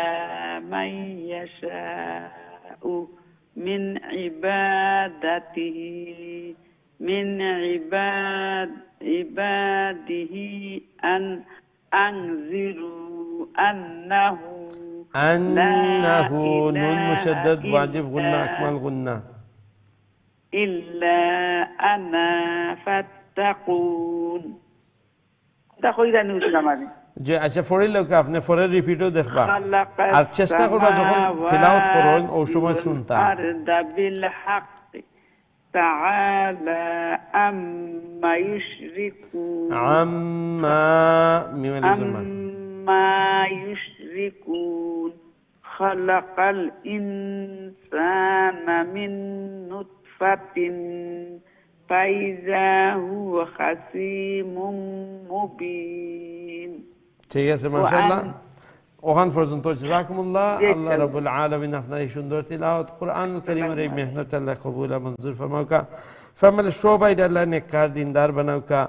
من يشاء من عباده أن أنذروا أنه نون مشدد واجب غنة أكمل غنة إلا أنا فاتقون تقول إذا نوزل ماذا যে আচ্ছা ফরে লোক আপনি ফরে রিপিটও দেখবা আর চেষ্টা করবা যখন তিলাওয়াত করুন ওই সময় শুনতা। বিল হক তাআলা আম্মা ইউশরিকুন আম্মা ইউশরিকুন খালাকাল ইনসানা মিন নুতফাতিন ফাইযা হুয়া খাসীমুম মুবিন। ঠিক আছে, মাশাআল্লাহ ওখান পর্যন্ত জাযাকুমুল্লাহ। আল্লাহ রাব্বুল আলামিন আপনার এই সুন্দর তিলাওয়াত কোরআনুল কারীমের এই মেহনত আল্লাহ কবুল ও মঞ্জুর ফরমাউকা। ফ্যামিলি সবাই আল্লাহ নেককার দিনদার বানাউকা।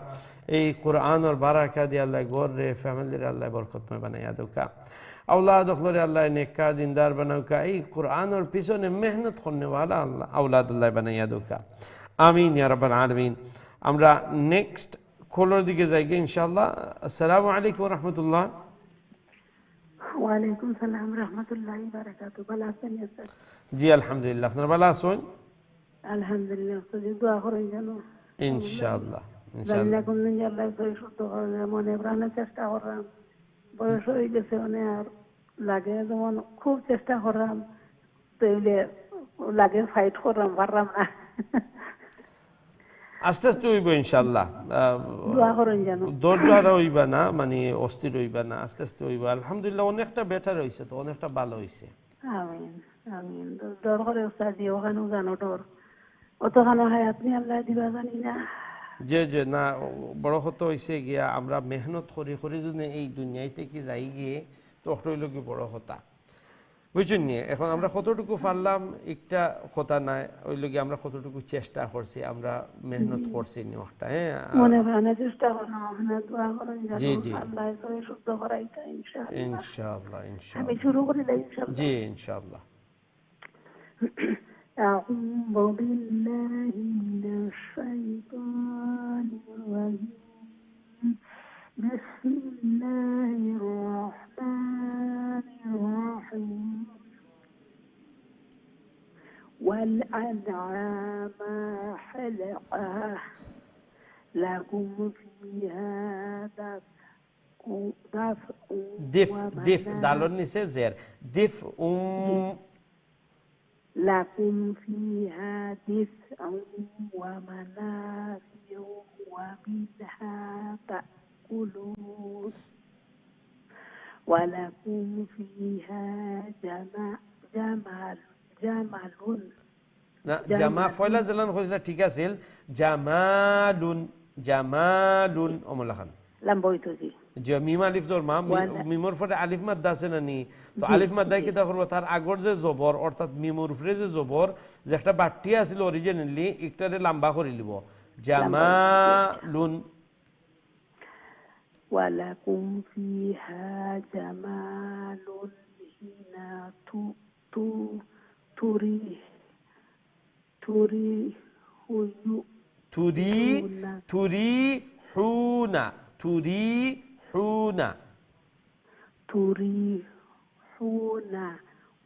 এই কোরআনের বারাকা দিয়ে আল্লাহ গরে ফ্যামিলির আল্লাহ বরকতময় বানাইয়া দেউকা। আওলাদ ওখলরে আল্লাহ নেককার দিনদার বানাউকা। এই কোরআনের পিছনে মেহনত করনেওয়ালা আল্লাহ আওলাদ আল্লাহ বানাইয়া দেউকা। আমিন ইয়া রাব্বাল আলামিন। আমরা নেক্সট কলার দিকে যাই ইনশাআল্লাহ। আসসালামু আলাইকুম ওয়া রাহমাতুল্লাহ। ওয়ালাইকুম সালাম রাহমাতুল্লাহি ওয়া বারাকাতুহু। ভালো আছেন স্যার? জি আলহামদুলিল্লাহ, আপনারা ভালো আছেন? আলহামদুলিল্লাহ। তো দোয়া করেন যেন ইনশাআল্লাহ জানলা কোনদিন আল্লাহ সহি শুদ্ধ করে মনে প্রাণে চেষ্টা করাম। বয়স হয়ে গেছে মানে আর লাগে যেমন খুব চেষ্টা করাম তাইলে লাগে ফাইট করাম পারলাম না। আস্তে আস্তে হইব ইনশাআল্লাহ। দোয়া করেন যেন ধৈর্য আর হইবা না, মানে অস্থির হইবা না, আস্তে আস্তে হইবা। আলহামদুলিল্লাহ অনেকটা বেটার হইছে, তো অনেকটা ভালো হইছে। আমিন আমিন। ডর করে উস্তাদ জি ওখানেও জানো ডর অতখানো হয় আপনি আল্লাহ দিবা জানি না। যে না বড় কথা হইছে গিয়া আমরা মেহনত করি করি যদি এই দুনিয়াতে কি যাই গিয়ে তো হইল কি বড় কথা বুঝছেন নি? এখন আমরা কতটুকু পারলাম একটা কথা নাই, ওই লগে আমরা কতটুকু চেষ্টা করছি, আমরা মেহনত করছি নি একটা। হ্যাঁ, মনে প্রাণে চেষ্টা করলাম, আপনার দোয়া করেন যেন জি জি আল্লাহ করে শুদ্ধ করাইতা ইনশাআল্লাহ। ইনশাআল্লাহ আমি ইনশাআল্লাহ। শুরু করি না ইনশাআল্লাহ। জি ইনশাআল্লাহ। أعوذ بالله من الشيطان الرجيم. بسم الله الرحمن الرحيم. والأنعام خلقها لكم فيها دفء দিফ দিফ ومنافع দালন নিচে জের দিফ لكم فيها دفء ومنافع ومنها تأكلون ولكم فيها جمال না জামা ফয়লা জেলান কইলা ঠিক আছে, জামালুন জামালুন অমলা খান لم بويتوزي যে মিম আলিফ জোর মা, মিমর পরে আলিফ মাদ্দা আছে না নি, তো আলিফ মাদ্দায় কি করবো, তার আগর যে জবর অর্থাৎ মিমর উপরে যে জবর, যে একটা বাট্টি আছিল অরিজিনালি, একটারে লম্বা করে লিব জামালুন। ولكم فيها جمال حين تريح تريحون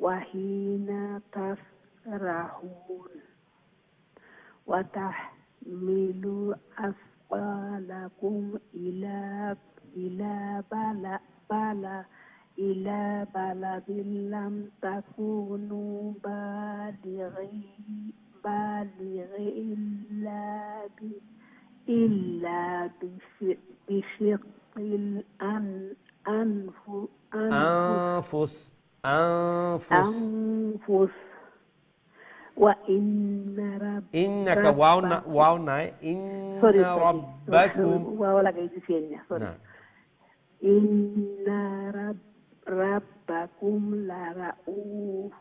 وحين تسرحون وتحملوا أثقالكم إلى بلد لم تكونوا بالغ إلا بشق أنفس وإن إنك واو ناي إن ربكم نعم. إن ربكم لرؤوف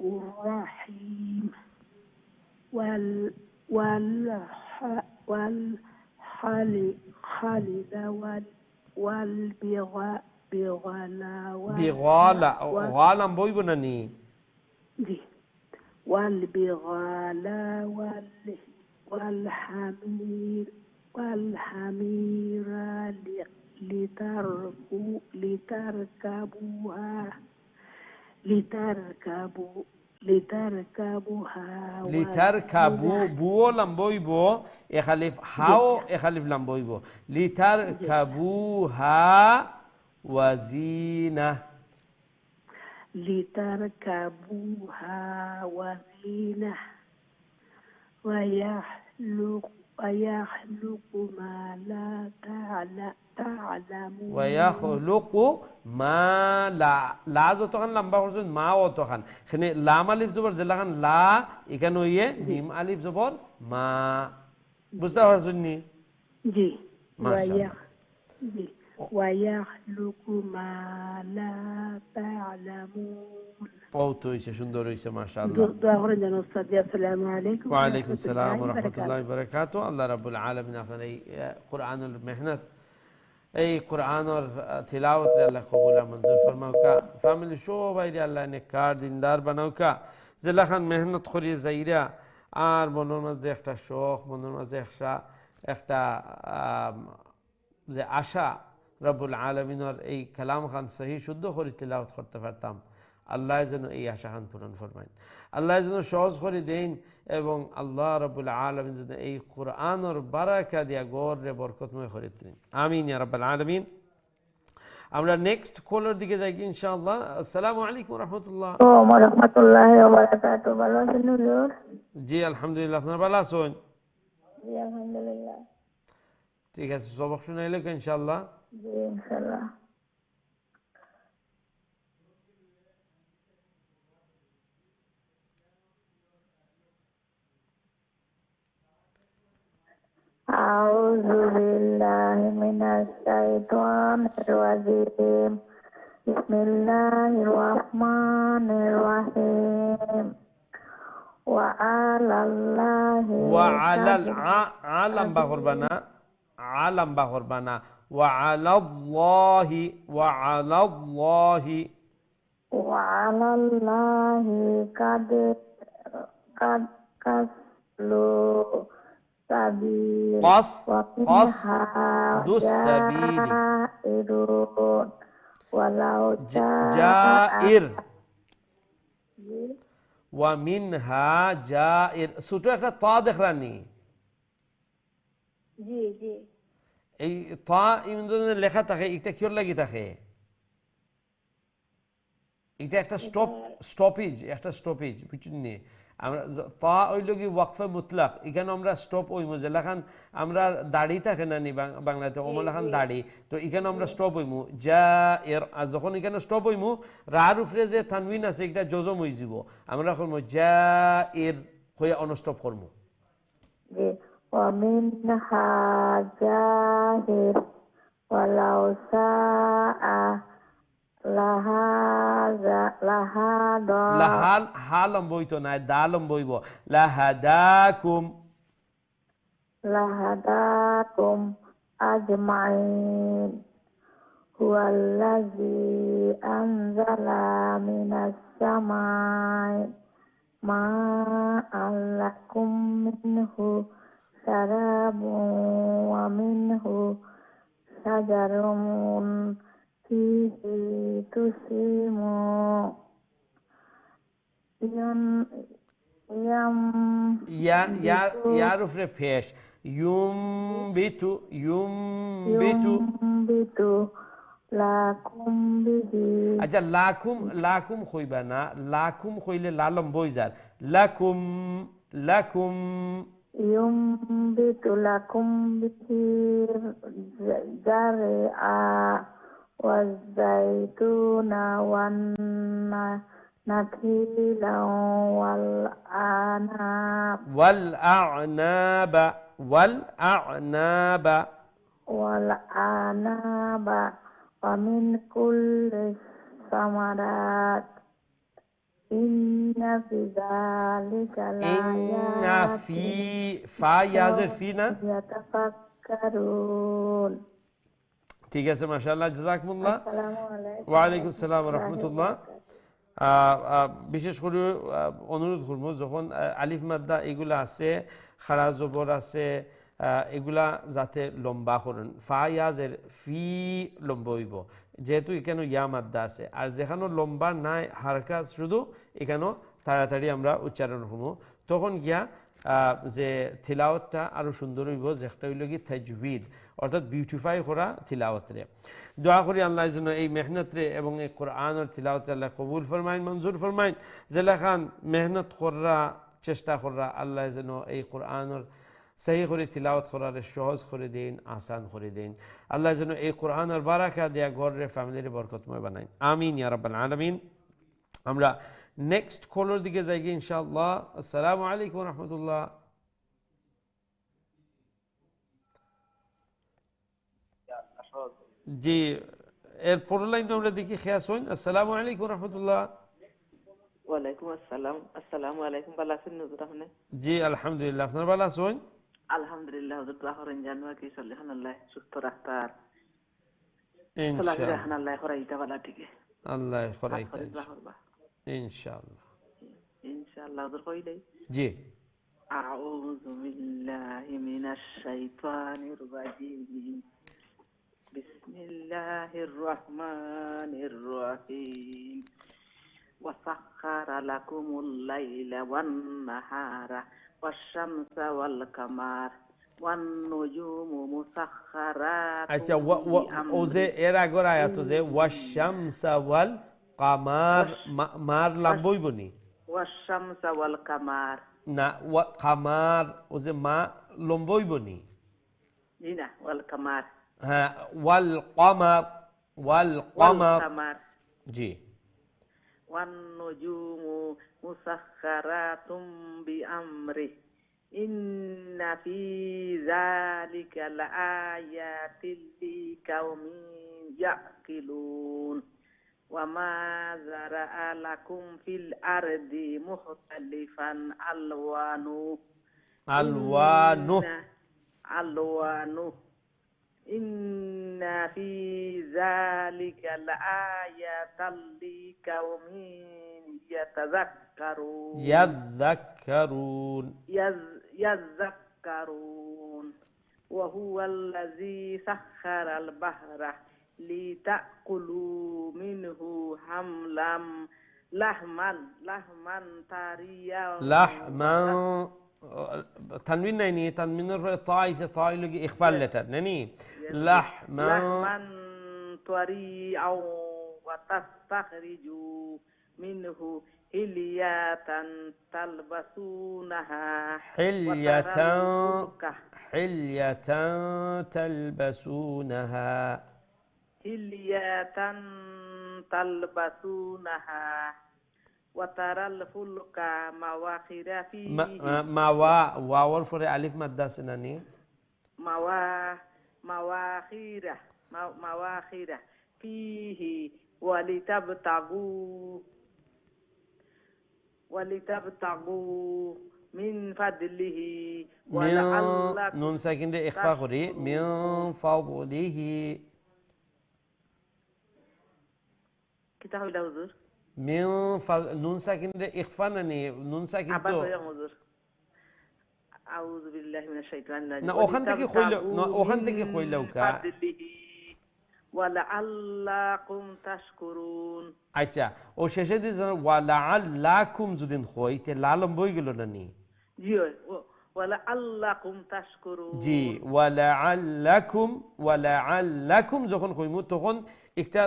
رحيم والخالد بغالا بوي بناني والبغال والحمير لتركبوا بو لامبوي بو اخلف هاو اخلف لامبوي بو لتركبوها وزينة ويخلق ما لا تعلمون ويخلق ما لا যতখান লম্বা করছেন মা অতখান, এখানে লাম আলিফ জবর যেলাখান লা, এখানে হইয়ে মিম আলিফ জবর মা। বুঝতে পারছেন নি? জি। মাশাআল্লাহ। জি। ويخلق ما لا تعلمون। বহুত হইছে, সুন্দর হইছে, মাশাআল্লাহ। দোয়া করেন যেন উস্তাদ। আসসালামু আলাইকুম ওয়া আলাইকুম আসসালাম ওয়া রাহমাতুল্লাহি ওয়া বারাকাতুহু। আল্লাহ রাব্বুল আলামিন আপনার এই কোরআনুল মেহনত, এই কোরআনের তিলাওয়াত আল্লাহ কবুল আর মঞ্জুর ফরমাউকা, ফ্যামিলি সবাই আল্লাহ নেককার দিনদার বানাউকা, যেলাখান মেহনত করিয়ে যাইরা আর মনের মাঝে একটা শখ, মনের মাঝে একটা যে আশা, রব্বুল আলমিনের এই কালাম খান সহি শুদ্ধ করে তিলাওয়াত করতে পারতাম, আল্লাহ যেন এই আশা খান পূরণ ফরমাইন, আল্লাহ যেন সহজ করে দেন, এবং আল্লাহ রব্বুল আলমিন যেন এই কোরআনের বারাকা দিয়া গড়ে বরকতময় করে দিন, আমিন ইয়া রাব্বাল আলামিন। আমরা নেক্সট কলার দিকে যাই কি ইনশাআল্লাহ। আসসালামু আলাইকুম রাহমাতুল্লাহ। ওয়া রাহমাতুল্লাহি ওয়া বারাকাতুহু। ভালো আছেন হুজুর? জি আলহামদুলিল্লাহ, আপনারা ভালো আছেন? জি আলহামদুলিল্লাহ। ঠিক আছে, সবক শুনাইলে কি ইনশাআল্লাহ? জি ইনশাআল্লাহ। أعوذ بالله من الشيطان الرجيم Bismillahirrahmanirrahim. Wa 'alallahi وعلى لمبا قربانا لمبا قربانا وعلى الله وعلى الله kaslu sabil قصد السبيل walau جائر ومنها جائر ছোট একটা তা দেখরানি জি জি এই তা ইমনে লেখা থাকে এটা কির লাগি থাকে এটা একটা স্টপেজ বুঝছেন আমরা তা হইল কি ওয়াকফে মুতলাক এখানে আমরা স্টপ হইমু যেলাখান আমরা দাড়ি থাকে না নি বাংলাতে ওমলাখান দাড়ি তো এখানে আমরা স্টপ হইমু যা এর যখন এখানে স্টপ হইমু রার উপরে যে তানবিন আছে এটা জজম হই যাব আমরা করমু যা এর হয়ে অনস্টপ করমু জি ওয়া মিনহা জাহির ওয়ালাউ সাআ লাহাল হালম বইতো না দালম বইব লাহাদাকুম আজমাইন হুয়াল্লাযী আনজালা মিনাস সামাই মা'আন লাকুম মিনহু শারাবুন ওয়া মিনহু শাজারুন fihi tusimu ইয়ার উপরে ফেস ইউমবিতু লাকুম বিহি আচ্ছা লাকুম হইবা না লাকুম হইলে লালম বইজার লাকুম ইউমবিতু লাকুম বিহি জারআ والزيتون والنخيل والأعناب ومن كل الثمرات إن في ذلك لآيات يتفكرون ঠিক আছে মাশাআল্লাহ জাযাকুমুল্লাহ ওয়া আলাইকুম আসসালাম ওয়া রাহমাতুল্লাহ বিশেষ করে অনুরোধ করব যখন আলিফ মাদ্দা এগুলা আছে খাড়া জবর আছে এগুলা যাতে লম্বা করুন ফা ইয়াজের ফি লম্বা হইব যেহেতু এখানে ইয়া মাদ্দা আছে আর যেখানে লম্বা নাই হারকাত শুধু এখানে তাড়াতাড়ি আমরা উচ্চারণ করব তখন গিয়া যে তিলাওয়াতটা আরো সুন্দর হইব যেটা হইল কি তাজবিদ অর্থাৎ বিউটিফাই করা তিলাওয়াতরে দোয়া করি আল্লাহ যেন এই মেহনতরে এবং এই কোরআনের তিলাওয়াতরে আল্লাহ কবুল ফরমাইন মঞ্জুর ফরমাইন যেলাখান মেহনত করা চেষ্টা করা আল্লাহ যেন এই কোরআনের সহি করে তিলাওয়াত করার সহজ করে দিন আসান করে দিন আল্লাহ যেন এই কোরআনের বারাকা দেয়া ঘরের ফ্যামিলির বরকতময় বানাইন আমিন ইয়া রাব্বাল আলামিন আমরা নেক্সট কলের দিকে যাই ইনশাআল্লাহ আসসালামু আলাইকুম ওয়া রাহমাতুল্লাহ জি এর পরের লাইন আমরা দেখি খেয়াস হইন আসসালামু আলাইকুম ওয়া রাহমাতুল্লাহ ওয়া আলাইকুম আসসালাম আসসালামু আলাইকুম ভালো আছেন হুজুর আপনি জি আলহামদুলিল্লাহ আপনারা ভালো আছেন আলহামদুলিল্লাহ হুজুর দোয়া করেন জানবা কি সুবহানাল্লাহ সুস্থ রাখতার ইনশাআল্লাহ আল্লাহ খরাইতা ভালো ঠিক আল্লাহ খরাইতা ইনশাআল্লাহ ইনশাআল্লাহ হুজুর কইলে জি আউযু বিল্লাহি মিনাশ শাইতানির রাজীম বিসমিল্লাহির রহমানির রহিম ওয়া সাখখারা লাকুমুল লাইলা ওয়ান নাহারা ওয়াশ-শামসা ওয়াল কামার ওয়ান নুজুমু মুসাখখারাতুন আচ্ছা ওজে এর আগর আয়াত যে ওয়াশ-শামসা ওয়াল কামার মার লাম্বইবনি ওয়াশ-শামসা ওয়াল কামার না কামার ওজে মা লম্বইবনি জি না ওয়াল কামার হ্যাঁ ওয়াল কামার জি ওয়ান নুজুমু মুসাখখারাতুম বিআমরি ইন্না ফি যালিকা লাআয়াতিল লিকাউমিন ইয়াকিলুন وما زرع لكم في الأرض مختلفا ألوانه إن في ذلك لآية لقوم يذكرون وهو الذي سخر البحر لتأكلوا منه لحما طريا تنوين नहीं तनवीनर पर ताई से ताई लोग इख्फाल लेटर नहीं لحما طريا وتستخرجوا منه حلية تلبسونها وترى الفلك مواخر فيه واور فور ألف مادة سناني مواخر فيه ولتبتغوا من فضله نون ساكن دي إخفاء خوري من فضله كتاب الحضور نون ساكن دي إخفاء نني نون ساكن تو أعوذ بالله من الشيطان الرجيم أوخن تكي خوي لو كا ولعلكم تشكرون আচ্ছা ও শেষে দিয়ে ওয়ালাআল্লাকুম যদিন হয় তে লালম বই গেল না নি জি ولعلكم تشكرون জি ওয়ালাআল্লাকুম যখন কইমু তখন একটা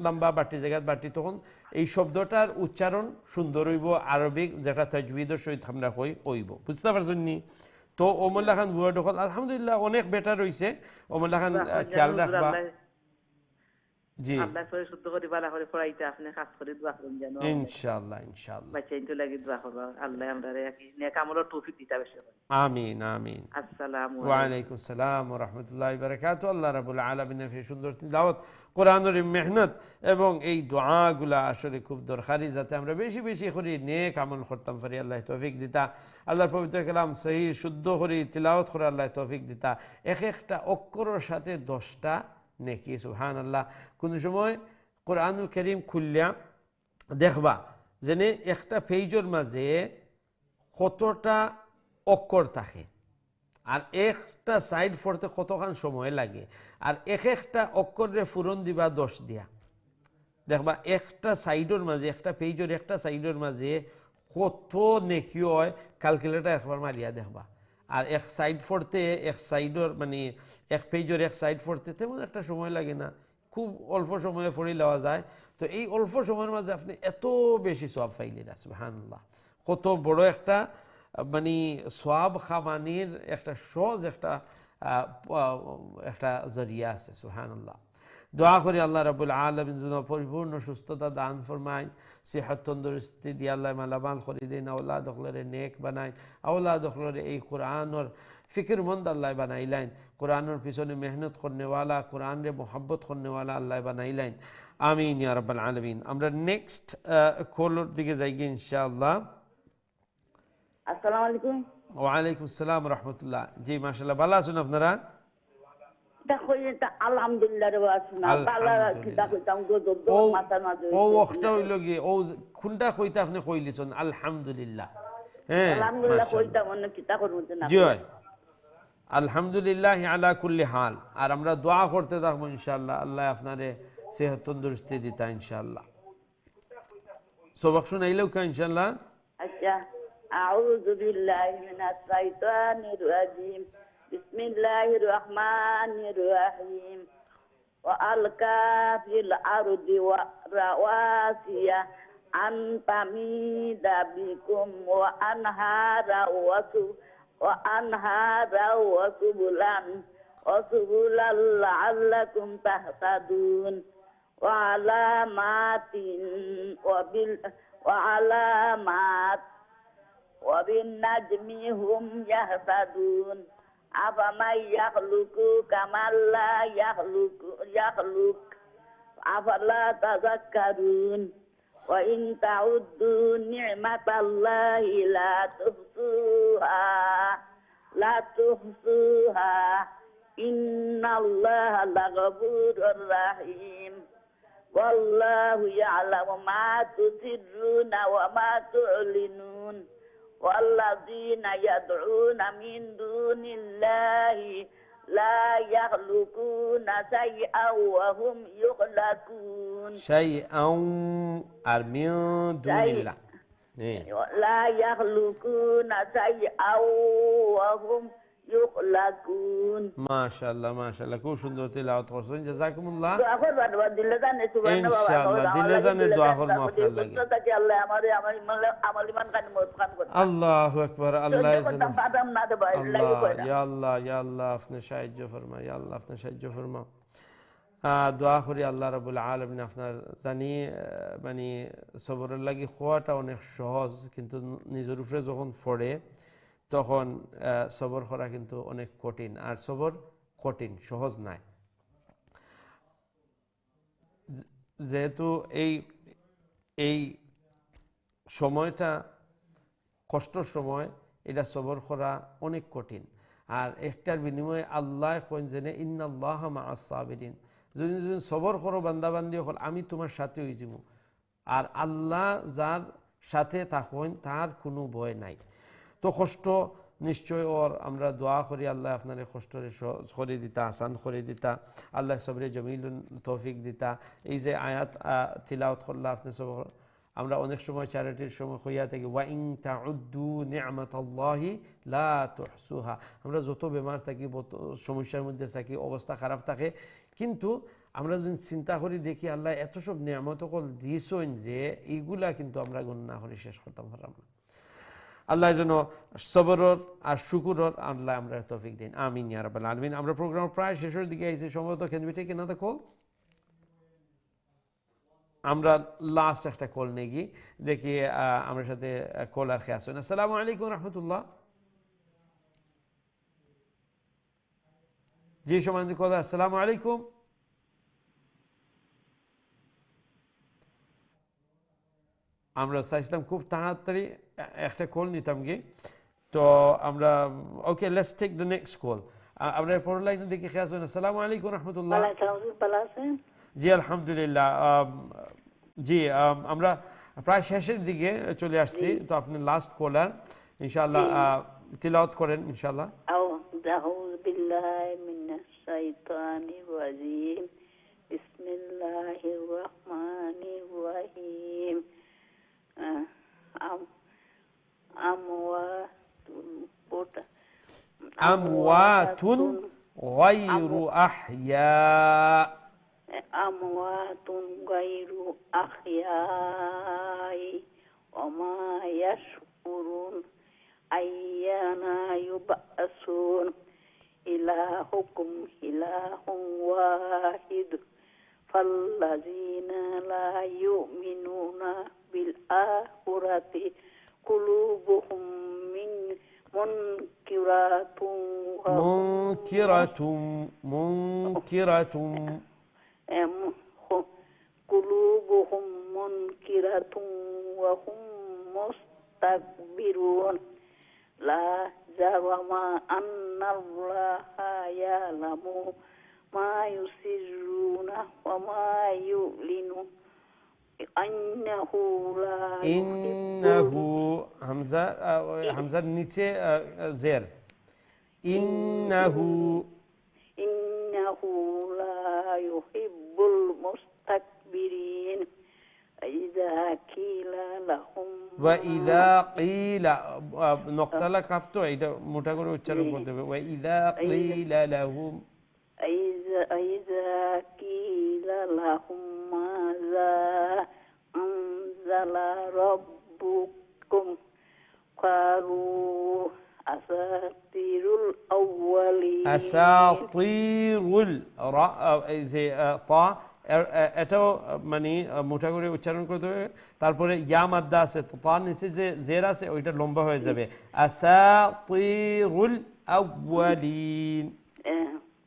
লম্বা বাটি তখন এই শব্দটার উচ্চারণ সুন্দর হইব আরবিক যেটা তাজবিদের সহিত আমরা কইব বুঝতে পারছেন নি তো ওমল্লা খান ওয়ার্ড হল আলহামদুলিল্লাহ অনেক বেটার হইছে ওমল্লা খান খেয়াল রাখবা জি আল্লাহ করে শুদ্ধ করে বালা করে পড়াইতে আপনি কাজ করে দোয়া করুন জানো ইনশাআল্লাহ বাচ্চা ইনতো লাগি দোয়া করবা আল্লাহ আমরারে নেক আমল তৌফিক দিতা বেশি আমিন আসসালামু ওয়া আলাইকুম আসসালাম ওয়া রাহমাতুল্লাহি ওয়া বারাকাতুহু আল্লাহ রাব্বুল আলামিনের এই সুন্দর তিলাওয়াত কোরআনের মেহনত এবং এই দোয়াগুলা আসলে খুব দরকারি যাতে আমরা বেশি বেশি করি নেক আমল করতাম পারি আল্লাহ তৌফিক দিতা আল্লাহর পবিত্র কালাম সহি শুদ্ধ করে তিলাওয়াত করে আল্লাহ তৌফিক দিতা এক একটা অক্ষরের সাথে 10টা নেকি সুবহানাল্লাহ কোন সময় কোরআনুল কারীম খুললা দেখবা যেনে একটা পেজের মাঝে কতটা অক্ষর থাকে আর একটা সাইড পড়তে কতক্ষণ সময় লাগে আর একটা অক্ষরে পূরণ দিবা 10 দিয়া দেখবা একটা সাইডের মাঝে একটা পেজের একটা সাইডের মাঝে কত নেকি হয় ক্যালকুলেটর একবার মারিয়া দেখবা আর এক সাইড পড়তে এক সাইডের মানে এক পেজের এক সাইড পড়তে তেমন একটা সময় লাগে না খুব অল্প সময়ে পড়ে লওয়া যায় তো এই অল্প সময়ের মাঝে আপনি এত বেশি সওয়াব পাইলেন সুবহানাল্লাহ কত বড় একটা মানে সওয়াব খামানির একটা সহজ একটা জরিয়া আছে সুবহানাল্লাহ দোয়া করি আল্লাহ রাব্বুল আলামিন যেন পরিপূর্ণ সুস্থতা দান ফরমায় সেহত তন্দুরস্তি দিয়ে আল্লাহ মালামাল করে দেন আওলাদ হলরে নেক বানায় আওলাদ হলরে এই কোরআনের ফিকিরমন্দ আল্লাহ বানাইলেন কোরআনের পিছনে মেহনত করনেওয়ালা কোরআনের মোহাব্বত করনেওয়ালা আল্লাহ বানাইলেন আমিন ইয়া রাব্বাল আলামিন আমরা নেক্সট কলের দিকে যাই ইনশাআল্লাহ আসসালামু আলাইকুম ওয়া আলাইকুম আসসালাম ওয়া রাহমাতুল্লাহ জি মাশাআল্লাহ ভালো আছেন আপনারা আলহামদুলিল্লাহ রে ওয়াসনা বালা কিতা কইতাম গো মাথা মাঝে ও ওখটা হইল গিয়ে ও কোনটা কইতা আপনি কইলিছেন আলহামদুলিল্লাহ হ্যাঁ আলহামদুলিল্লাহ কইতাম অন্য কিতা করব না জি আলহামদুলিল্লাহ আলা কুল্লি হাল আর আমরা দোয়া করতে থাকবো ইনশাআল্লাহ আল্লাহ আপনারে সেহত তন্দুরস্তি দিতা ইনশাআল্লাহ সবক শুনাইলেও কা ইনশাআল্লাহ আচ্ছা আউযু বিল্লাহি মিনাশ শাইতানির রাজিম বিসমিল্লাহির রহমানির রহিম ওয়া আলকা ফিল আরদি ওয়া রাওয়াসিয়া আন তামিদা বিকুম ওয়া আনহারা ওয়া সুবুলান লাআল্লাকুম তাহতাদুন ওয়া আলামাতিন ওয়া আলামাত ওয়া বিন নাজমি হুম ইয়াহতাদুন আফামান ইয়াখলুকু কামান লা ইয়াখলুক আফালা তাযাক্কারুন ওয়া ইন তাউদ্দু নি'মাতাল্লাহি লা তুহসুহা ইন্নাল্লাহা লাগফুরুর রাহিম ওয়াল্লাহু ইয়ালামু মা তুসিররুনা ওয়া মা তু'লিনুন ওয়াল্লাযীনা ইয়াদউনা মিন দুনিল্লাহি লা ইয়াখলুকুনা শাইআন ওয়া হুম ইখলাকুন শাইআন আর মিন দুনিল্লাহ লা ইয়াখলুকুনা শাইআন ওয়া হুম ইখলাকুন। মাশাআল্লাহ মাশাআল্লাহ, খুব সুন্দর তিলাওয়াত করছেন, জাযাকুমুল্লাহ। দোয়া করবেন বাবা, দিলে জানে সুবহানাল্লাহ বাবা, ইনশাআল্লাহ দিলে জানে দোয়া করব আপনার লাগি। তাকে আল্লাহ আমাদের আমল ইমান কান মতখান করে। আল্লাহু আকবার, আল্লাহ জানে পাদাম না দেবা লাগি কইরা। ইয়া আল্লাহ ইয়া আল্লাহ, আপনি সাহায্য ফরমা, ইয়া আল্লাহ আপনি সাহায্য ফরমা। দোয়া করি আল্লাহ রাব্বুল আলামিন আপনার জানি মানে সবরের লাগি হওয়াটা অনেক সহজ, কিন্তু নিজের উপরে যখন পড়ে তখন সবর করা কিন্তু অনেক কঠিন, আর সবর কঠিন, সহজ নাই। যেহেতু এই সময়টা কষ্টর সময়, এটা সবর করা অনেক কঠিন। আর একটার বিনিময়ে আল্লাহ কইন জেনে ইন্নাল্লাহা মাআস সাবিরিন, যদি সবর করো বান্দাবান্দি হল আমি তোমার সাথে হয়ে যাব। আর আল্লাহ যার সাথে থাকেন তার কোনো ভয় নাই। তো কষ্ট নিশ্চয় ওর আমরা দোয়া করি আল্লাহ আপনার কষ্টরে করে দিতা, আসান করে দিতা, আল্লাহ সবরে জমিল তৌফিক দিতা। এই যে আয়াত তিলাওয়াত করলা আপনি সব, আমরা অনেক সময় চ্যারিটির সময় হইয়া থাকি ওয়া ইন তাউদ্দু নি'মাতাল্লাহি লা তুহসুহা, আমরা যত বেমার থাকি, সমস্যার মধ্যে থাকি, অবস্থা খারাপ থাকে, কিন্তু আমরা যদি চিন্তা করি দেখি আল্লাহ এত সব নিয়ামত কল দিয়েছেন যে এইগুলা কিন্তু আমরা গণনা করে শেষ করতাম পারলাম না। আল্লাহ যেন সবরর আর শুকুরর আল্লাহ আমরা তৌফিক দিন, আমিন ইয়া রাব্বাল আলামিন। আমরা প্রোগ্রাম প্রায় শেষের দিকে আইছি, সম্ভবত can we take another call? আমরা লাস্ট একটা কল নিয়ে গিয়ে দেখি আমার সাথে কল আর খেয়ে আসুন। আসসালামু আলাইকুম রহমতুল্লাহ। জি সম্মানিত কল, আসসালামু আলাইকুম। আমরা চাইছিলাম খুব তাড়াতাড়ি একটা কল নিতাম গিয়ে, তো আমরা okay let's take the next call. আমরা পরের লাইনে দেখি খেয়ে আসুন। আসসালামু আলাইকুম রহমতুল্লাহ। জি আলহামদুলিল্লাহ। জি আমরা প্রায় শেষের দিকে চলে আসছি, তো আপনি লাস্ট কলার, ইনশাআল্লাহ তিলাওয়াত করেন ইনশাআল্লাহ। আউযু বিল্লাহি মিনাশ শাইতানির রাজীম, বিসমিল্লাহির রহমানির রহিম। আমওয়াতুন গায়রু আহইয়া, আমওয়াতুন গায়রু আহইয়াই ওয়া মা ইয়াশউরুন আইয়ানা ইউবআসুন ইলাহুকুম ইলাহুন ওয়াহিদ ফাল্লাযীনা লা ইউমিনুনা বিল আখিরাতি কুলুবুহুম قلوبهم منكرة وهم مستكبرون لا جرم أن الله يعلم ما يسرون وما يعلنون إنه لا إنه همزة নিচে জের, إنه لا يحب المستكبرين وإذا قيل نقطة لكفتو এটা মোটা করে উচ্চারণ করতে হবে। وإذا قيل لهم إذا قيل لهم ماذا أنزل ربكم قالوا أساطير الأولين أساطير এটাও মানে মোটা করে উচ্চারণ করতে হবে। তারপরে ইয়া মাদ্দা আছে, তো তার নিচে যে জের আছে ওইটা লম্বা হয়ে যাবে। আসাতিরুল আউয়ালিন,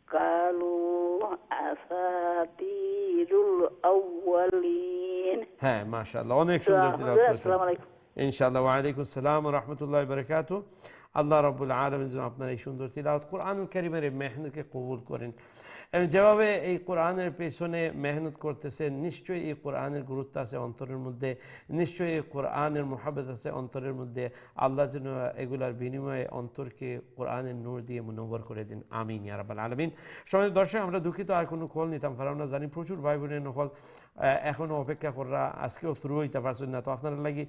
قالوا أساطير আসাতিরুল আউয়ালিন। হ্যাঁ, মাশাআল্লাহ, অনেক সুন্দর তিলাওয়াত করেছেন। আসসালামু আলাইকুম। ইনশাআল্লাহ। ওয়া আলাইকুম আসসালাম ওয়া রাহমাতুল্লাহি ওয়া বারাকাতুহু। আল্লাহ রাব্বুল আলামিন যেন আপনার এই সুন্দর তিলাওয়াত কুরআনুল কারীমের এই মেহনতকে কবুল করেন। এবং যেভাবে এই কোরআনের পেছনে মেহনত করতেছেন, নিশ্চয়ই এই কোরআনের গুরুত্ব আছে অন্তরের মধ্যে, নিশ্চয়ই এই কোরআনের মুহাব্বত আছে অন্তরের মধ্যে। আল্লাহ যেন এগুলার বিনিময়ে অন্তরকে কোরআনের নূর দিয়ে মুনব্বর করে দিন, আমিন ইয়া রাব্বাল আলামিন। সম্মানিত দর্শক, আমরা দুঃখিত আর কোনো কল নিতাম, কারণ আমরা জানি প্রচুর ভাই বোনের নকল এখনও অপেক্ষা করা, আজকেও শুরু হইতে পারছেন না। তো আপনারা লাগি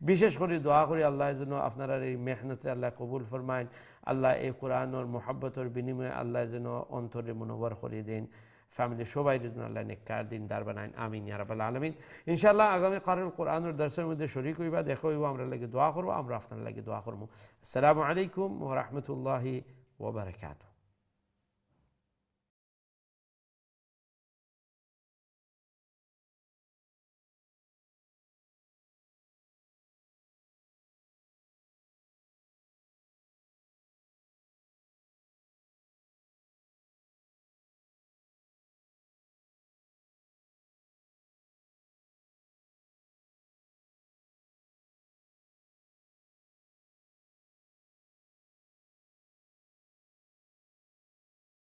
বিশেষ করে দোয়া করি আল্লাহ যেন আপনারা এই মেহনতে আল্লাহ কবুল ফরমাইন। আল্লাহ এই কোরআনের মুহাব্বতের বিনিময়ে আল্লাহ যেন অন্তরে মুনব্বর করে দেন, ফ্যামিলি সবাই যেন আল্লাহ নেককার দিনদার বানাইন, আমিন ইয়া রাব্বাল আলামিন। ইনশাআল্লাহ আগামী কালের কোরআনের দর্শের মধ্যে শরীক হইবা, দেখা হইব, আমরা লাগে দোয়া করবো, আমরা আপনার লাগে দোয়া করবো। আসসালামু আলাইকুম ওয়া রাহমাতুল্লাহি ওয়া বারাকাতুহু।